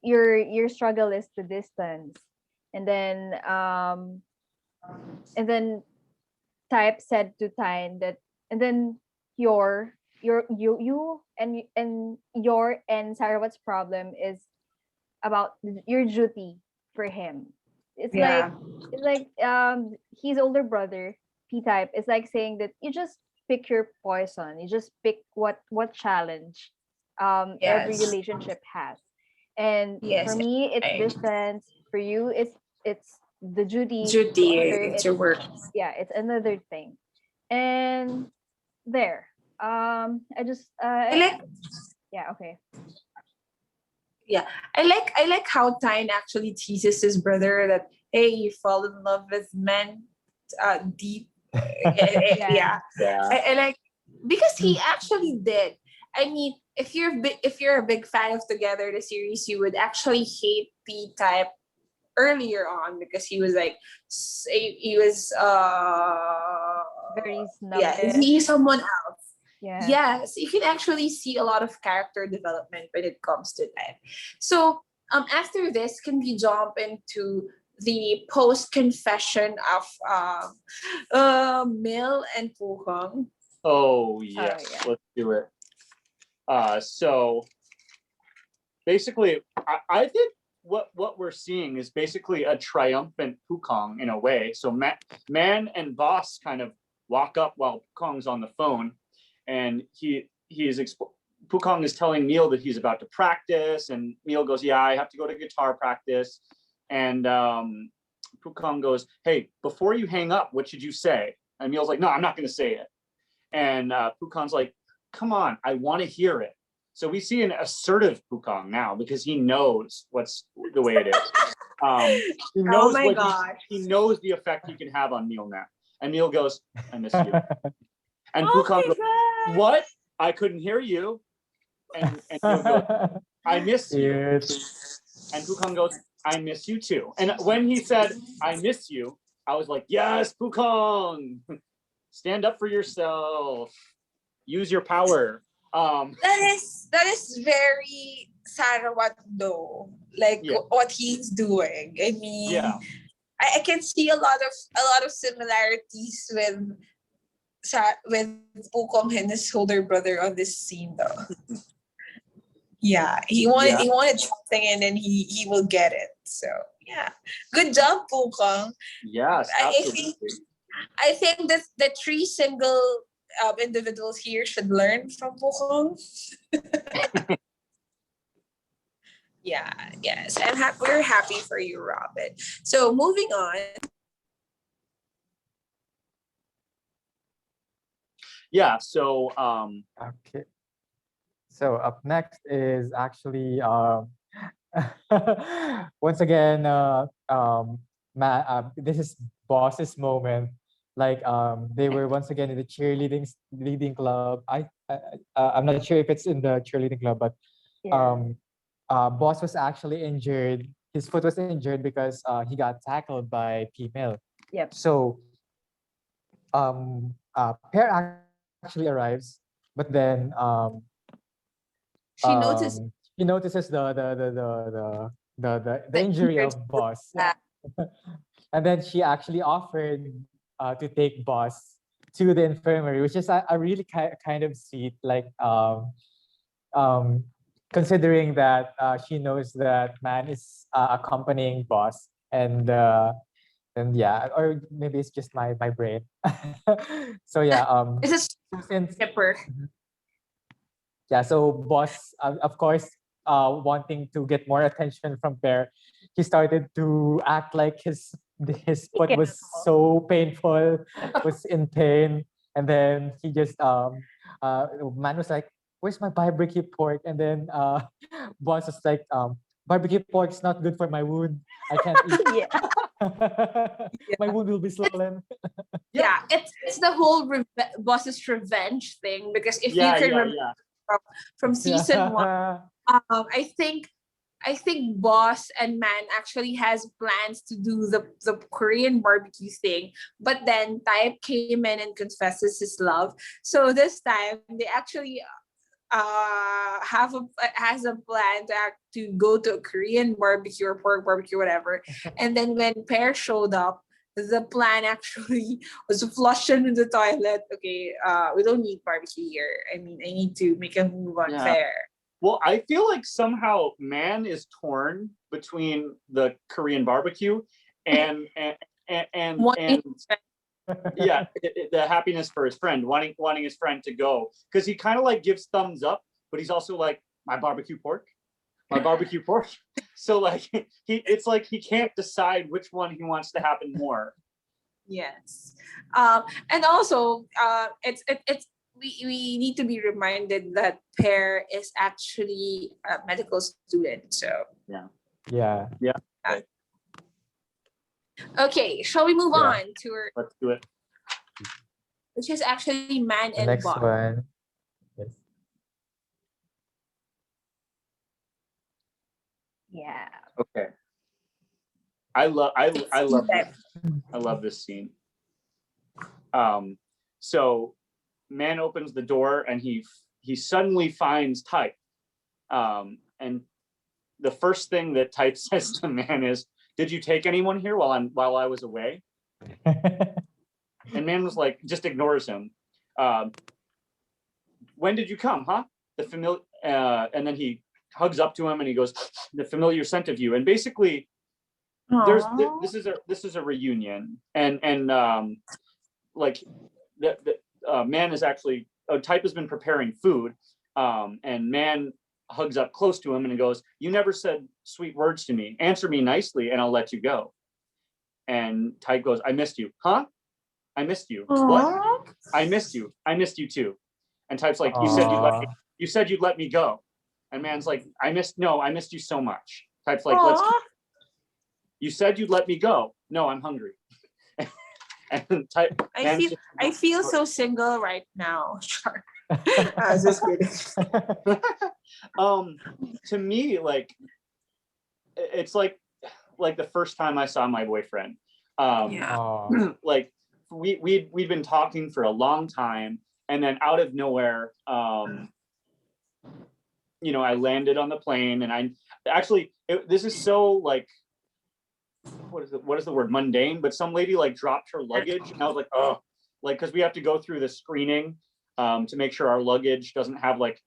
your struggle is the distance, and then Type said to Tyne that, and then you and your and Sarawat's problem is about your duty for him. It's like, his older brother P-Type is like saying that you just pick your poison, you just pick what challenge every Yes. relationship has. And Yes. for me, it's Right. distance. For you, it's the duty. Duty, For other, it's your work. yeah, it's another thing. And there, I just I like yeah, okay. I like how Tyne actually teases his brother that, hey, you fall in love with men deep. Yeah. yeah. I like, because he actually did. I mean, if you're a big fan of Together the series, you would actually hate P-Type earlier on because he was like he was Very yeah, snubbed. he's someone else. Yeah. Yes, you can actually see a lot of character development when it comes to that. So after this, can we jump into the post confession of Mil and Puhong? Oh yes, yeah. let's do it. So basically, I think what we're seeing is basically a triumphant Pukong in a way. So Man and Boss kind of walk up while Pukong's on the phone, and Pukong is telling Neil that he's about to practice, and Neil goes, "Yeah, I have to go to guitar practice." And Pukong goes, "Hey, before you hang up, what should you say?" And Neil's like, "No, I'm not going to say it." And Pukong's like, "Come on, I want to hear it." So we see an assertive Pukong now because he knows what's the way it is. He knows he knows the effect he can have on Neil now. And Neil goes, "I miss you." And Pukong goes, "What? I couldn't hear you." And Neil goes, "I miss you." And Pukong goes, "I miss you too." And when he said, "I miss you," I was like, "Yes, Pukong." Stand up for yourself. Use your power. That is very Sarawat though. Like Yeah. what he's doing. I mean, Yeah. I can see a lot of similarities with Pukong and his older brother on this scene though. Yeah, he wanted something and then he will get it. So yeah, good job, Pukong. Yes, absolutely. I think that the three single individuals here should learn from Pukong. Yeah, yes, we're happy for you, Robin. So moving on. Yeah, so Okay. So up next is actually once again this is boss's moment. Like they were once again in the leading club. I'm not sure if it's in the cheerleading club, but boss was actually injured. His foot was injured because he got tackled by female. Yep. So Pear actually arrives, but then She noticed he notices the injury injured of boss. Yeah. And then she actually offered to take boss to the infirmary, which is a really kind of sweet, like considering that she knows that man is accompanying boss, and yeah, or maybe it's just my brain. So yeah, It's a since skipper. yeah, so boss, of course, wanting to get more attention from Pear, he started to act like his foot was so painful, was in pain, and then he just man was like, "Where's my barbecue pork?" And then boss was like, "Barbecue pork is not good for my wound. I can't eat. My wound will be swollen." Yeah, it's the whole boss's revenge thing, because if you can remember from season one, I think Boss and Man actually has plans to do the Korean barbecue thing, but then Type came in and confesses his love. So this time they actually has a plan to go to a Korean barbecue or pork barbecue, whatever. And then when Pear showed up, the plan actually was to flush him in the toilet. Okay, we don't need barbecue here. I mean, I need to make a move on Pear. Well, I feel like somehow Man is torn between the Korean barbecue and yeah, the happiness for his friend, wanting his friend to go, because he kind of like gives thumbs up, but he's also like, my barbecue pork. So like it's like he can't decide which one he wants to happen more. Yes, and also it's we need to be reminded that Pear is actually a medical student. So yeah. Okay, shall we move on to our? Let's do it. Which is actually Man The and next Boss. one. Yes. Yeah. Okay. I love this scene. So Man opens the door and he suddenly finds Type. And the first thing that Type says to Man is, "Did you take anyone here while I was away?" And Man was like, just ignores him. When did you come, huh? The familiar, and then he hugs up to him and he goes, "The familiar scent of you." And basically, this is a reunion, and like the Man is actually Type has been preparing food, and Man hugs up close to him and he goes, "You never said sweet words to me. Answer me nicely and I'll let you go." And Type goes, "I missed you." "Huh? I missed you." Aww. "What?" "I missed you. I missed you too." And Type's like, you said you'd let me go." And Man's like, I missed you so much." Type's like, "Let's keep." "You said you'd let me go." "No, I'm hungry." And Type, I feel so single right now. Sure. I was just kidding. To me, like, it's like the first time I saw my boyfriend. Like we'd been talking for a long time, and then out of nowhere, you know, I landed on the plane, and I actually this is so like, what is the word, mundane, but some lady like dropped her luggage, and I was like, oh, like, because we have to go through the screening to make sure our luggage doesn't have like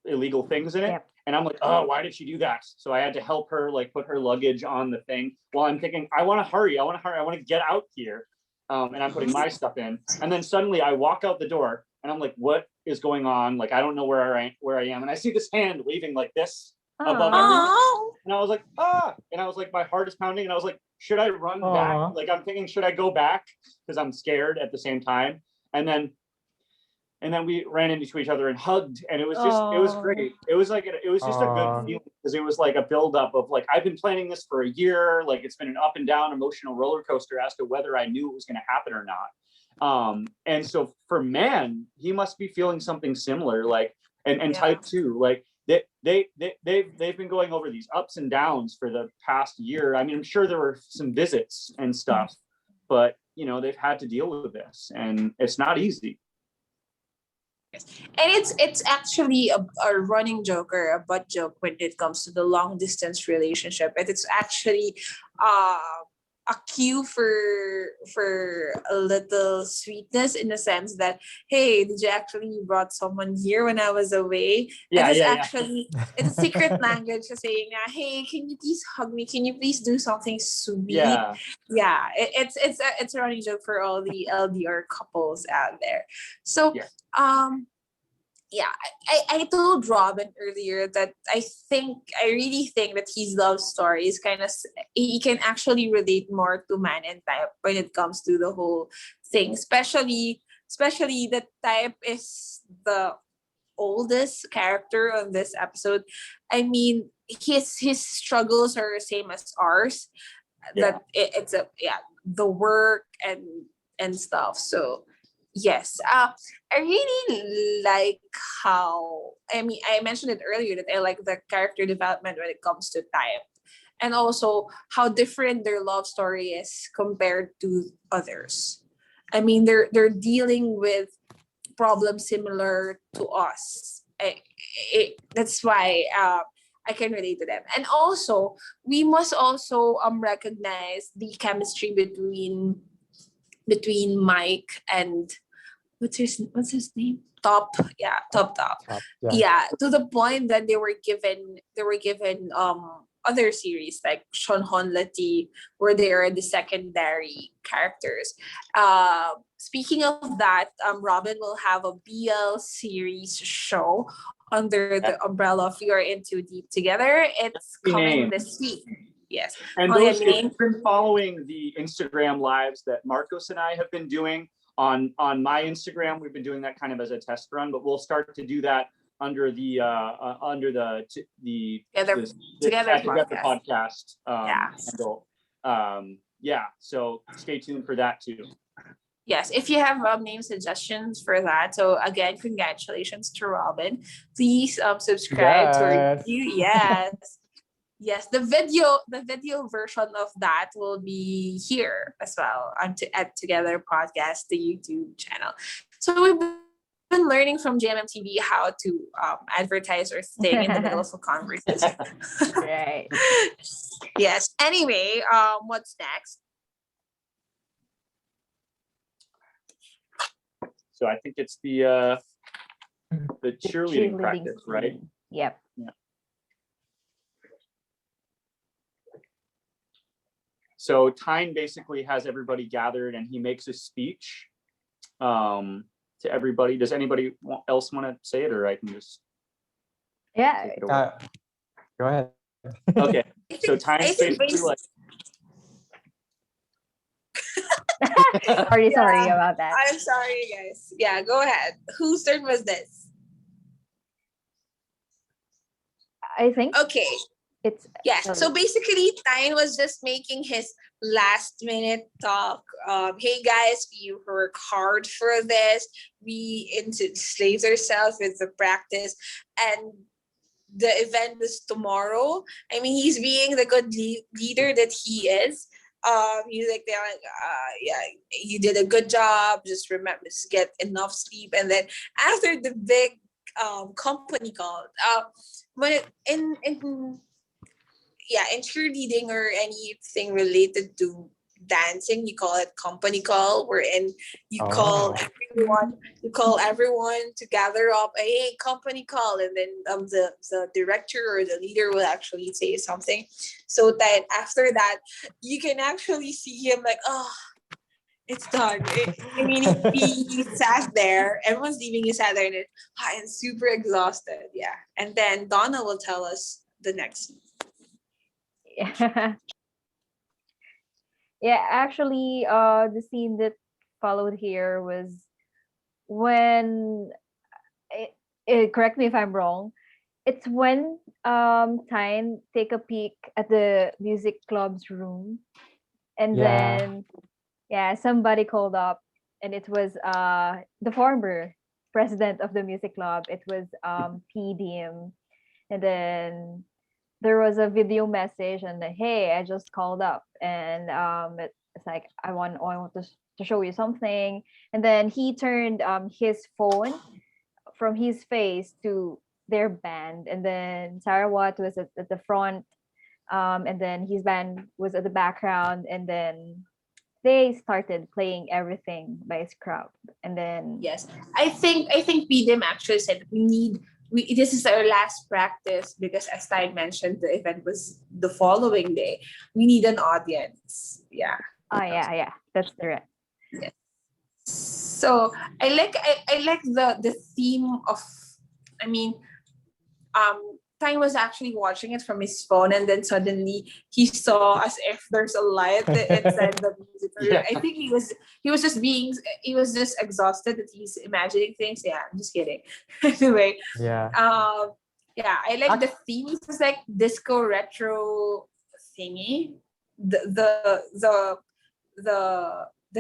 illegal things in it. Yep. And I'm like, oh, why did she do that? So I had to help her like put her luggage on the thing while I'm thinking, I want to hurry. I want to get out here. And I'm putting my stuff in. And then suddenly I walk out the door and I'm like, what is going on? Like, I don't know where I am. And I see this hand waving like this above everything. Oh, And I was like, ah. And I was like, my heart is pounding. And I was like, should I run back? Like, I'm thinking, should I go back? Because I'm scared at the same time. And then we ran into each other and hugged, and it was just, it was great. It was like, it was just a good feeling, because it was like a buildup of like, I've been planning this for a year. Like, it's been an up and down emotional roller coaster as to whether I knew it was going to happen or not. And so for Man, he must be feeling something similar, like, and Type 2, like they've been going over these ups and downs for the past year. I mean, I'm sure there were some visits and stuff, but you know, they've had to deal with this, and it's not easy. and it's actually a running joke or a butt joke when it comes to the long distance relationship, and it's actually a cue for a little sweetness, in the sense that, hey, did you actually brought someone here when I was away? Yeah, It's yeah, actually it's a secret language of saying, hey, can you please hug me? Can you please do something sweet? Yeah. It's a running joke for all the LDR couples out there. So Yeah. yeah, I told Robin earlier that I really think that his love story is kind of, he can actually relate more to Man and Type when it comes to the whole thing, especially that Type is the oldest character on this episode. I mean, his struggles are the same as ours. Yeah. That it's the work and stuff. So yes, I really like how, I mean, I mentioned it earlier that I like the character development when it comes to Type, and also how different their love story is compared to others. I mean, they're dealing with problems similar to us. That's why I can relate to them. And also, we must also recognize the chemistry between Mike and what's his name? Top. Yeah, top. Yeah, to the point that they were given other series like Sean Honlety, where they are the secondary characters. Speaking of that, Robin will have a BL series show under the umbrella of We Are In Too Deep Together. It's coming this week. Yes. And those who've been following the Instagram lives that Marcos and I have been doing on my Instagram, we've been doing that kind of as a test run, but we'll start to do that under the Together podcast handle. So stay tuned for that too. Yes, if you have name suggestions for that. So again, congratulations to Robin. Please subscribe to our review. Yes, the video version of that will be here as well at Together Podcast, the YouTube channel. So we've been learning from JMMTV how to advertise or thing in the middle of a conversation. Right. Yes. Anyway, what's next? So I think it's the cheerleading practice, right? Yep. Yeah. So Tine basically has everybody gathered, and he makes a speech to everybody. Does anybody else want to say it, or I can just? Yeah. Go ahead. Okay. So Tine's basically like. Sorry about that. I'm sorry, guys. Yeah, go ahead. Whose turn was this? I think. Okay. So basically, Tyne was just making his last minute talk. Hey guys, we work hard for this. We enslaved ourselves with the practice, and the event is tomorrow. I mean, he's being the good leader that he is. he's like, they're like, yeah, you did a good job. Just remember, just get enough sleep. And then after the big company call, when it, in yeah, in cheerleading or anything related to dancing, you call it company call, wherein you call Oh. everyone, to gather up, hey, company call, and then the director or the leader will actually say something, so that after that you can actually see him like, oh, it's done. I mean, he sat there, everyone's leaving, he sat there and and super exhausted, yeah. And then Donna will tell us the next. Yeah. Yeah, actually, the scene that followed here was when, correct me if I'm wrong. It's when Tyne take a peek at the music club's room, and Yeah. then yeah, somebody called up, and it was the former president of the music club. It was PDM, and then there was a video message, and hey, I just called up, and it's like, I want to show you something. And then he turned his phone from his face to their band, and then Sarawat was at the front, and then his band was at the background, and then they started playing everything by Scrub, and then Yes, I think BDM actually said we this is our last practice, because as Ty mentioned, the event was the following day. We need an audience. Yeah. oh yeah, that's the right. Yes. So I like the theme of, I mean, Ty was actually watching it from his phone, and then suddenly he saw as if there's a light inside the music. Yeah. I think he was just exhausted that he's imagining things. Yeah, I'm just kidding. Anyway, Yeah. yeah, I like the theme. It's like disco retro thingy. The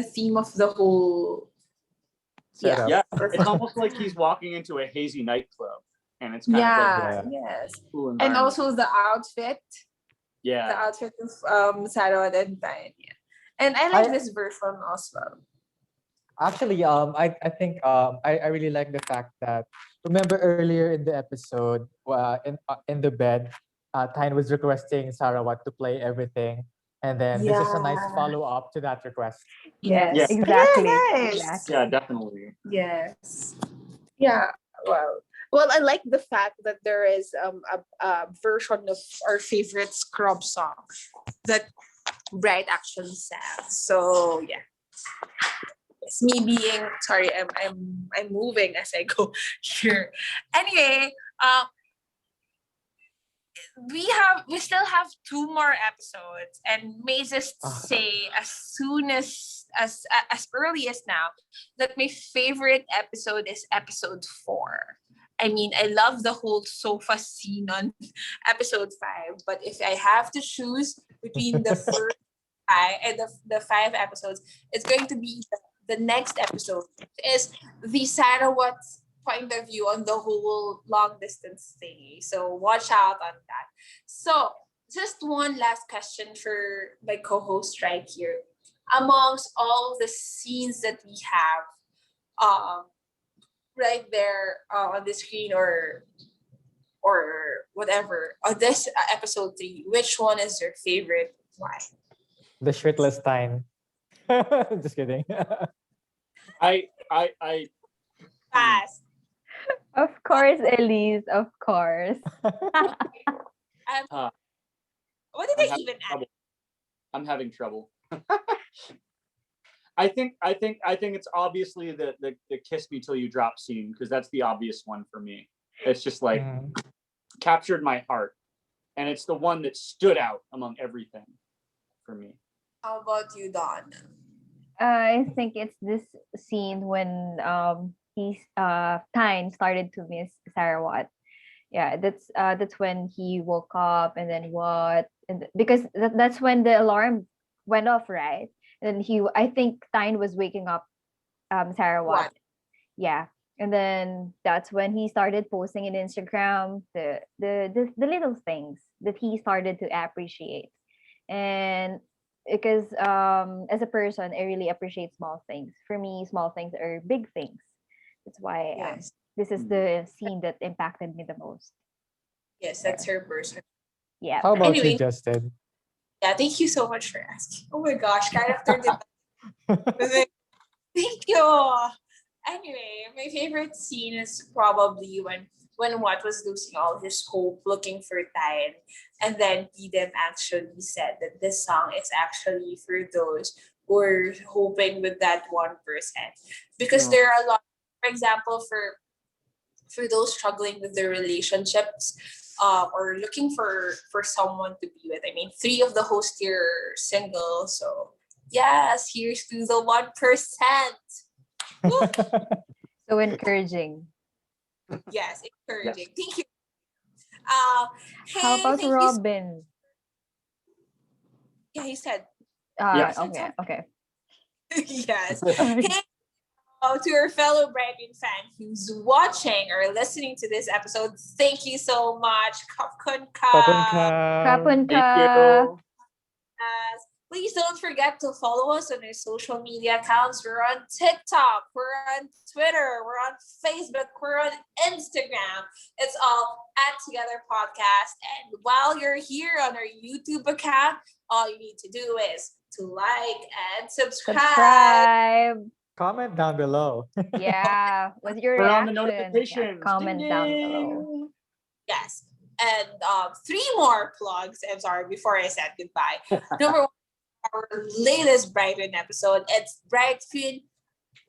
theme of the whole, yeah. Setup. Yeah, it's almost like he's walking into a hazy nightclub, and it's kind of Yeah, Yeah. yes. a cool And environment. also the outfit Yeah, of Sarawat and Tine. Yeah. And I like this version as well. Actually, I think I really like the fact that, remember earlier in the episode, in the bed, Tyne was requesting Sarawat to play everything, and then this is a nice Yeah. follow up to that request. Yes, Yeah. exactly, Yes. exactly. yeah, definitely. Yes. Yeah. Well, I like the fact that there is a version of our favorite Scrub song that Bright actually sang. So yeah. It's me being sorry, I'm moving as I go here. Anyway, we still have two more episodes, and may just say as soon as early as now that my favorite episode is episode 4. I mean, I love the whole sofa scene on episode 5, but if I have to choose between the first 5 and the 5 episodes, it's going to be the next episode, is the Sarawat's point of view on the whole long distance thingy. So watch out on that. So just one last question for my co-host right here. Amongst all the scenes that we have right there on the screen, or whatever on this episode 3, which one is your favorite? Why? The shirtless Tyne. Just kidding. I Fast. Of course, Elise, of course. What did I'm I having even add? trouble. I'm having trouble. I think it's obviously the kiss me till you drop scene, because that's the obvious one for me. It's just like Mhm. captured my heart, and it's the one that stood out among everything for me. How about you, Don? I think it's this scene when Tyne started to miss Sarawat. Yeah, that's when he woke up, and then what, and because that's when the alarm went off, right? And I think Tyne was waking up Sarawat. What? Yeah. And then that's when he started posting in Instagram the little things that he started to appreciate. And because as a person, I really appreciate small things. For me, small things are big things. That's why Yes. this is the scene that impacted me the most. Yes, that's There. her person. Yeah. How about you, Anyway, Justin? yeah, thank you so much for asking. Oh my gosh, kind of turned it. Thank you. Anyway, my favorite scene is probably when Watt was losing all his hope looking for Tine, and then Eden actually said that this song is actually for those who are hoping with that 1%. Because No. there are a lot, for example, for those struggling with their relationships, or looking for someone to be with. I mean, three of the hosts here are single, so yes, here's to the 1%. So encouraging. Yes, Yes. encouraging. Thank you. How Hey, about thank you. Robin? Yeah, he said. Yes. Said Okay, okay. yes. Sorry. Hey, to our fellow Brighton fan who's watching or listening to this episode, thank you so much. Kapkun Kapun ka. ka. Thank Kapunka. you. Please don't forget to follow us on our social media accounts. We're on TikTok, we're on Twitter, we're on Facebook, we're on Instagram. It's all at Together Podcast. And while you're here on our YouTube account, all you need to do is to like and subscribe. Subscribe. Comment down below. Yeah. What's your Turn on the reaction? Yeah, notifications. comment Ding, down below. ding. Yes. And three more plugs. I'm sorry, before I said goodbye. Number one, our latest Brighton episode. It's Brighton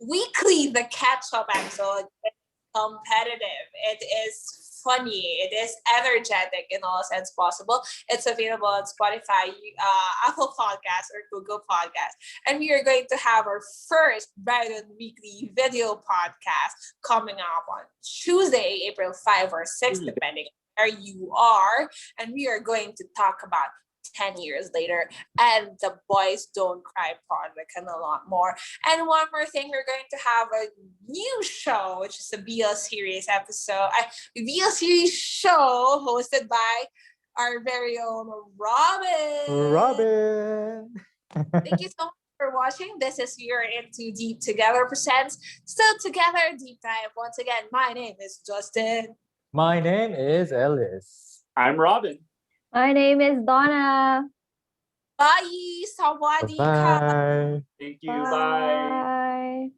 Weekly, the catch-up episode. It's competitive. It is funny. It is energetic in all sense possible. It's available on Spotify, Apple Podcasts, or Google Podcasts. And we are going to have our first Brighton Weekly video podcast coming up on Tuesday, April 5 or 6, depending on where you are. And we are going to talk about 10 years later and the Boys Don't Cry project and a lot more. And one more thing, we're going to have a new show, which is a BL series episode, a BL series show hosted by our very own Robin. Robin. Thank you so much for watching. This is You're Into Deep Together presents Still Together Deep Dive. Once again, my name is Justin. My name is Ellis. I'm Robin. My name is Donna. Bye! Sawadee ka! Bye. Thank you. Bye. Bye.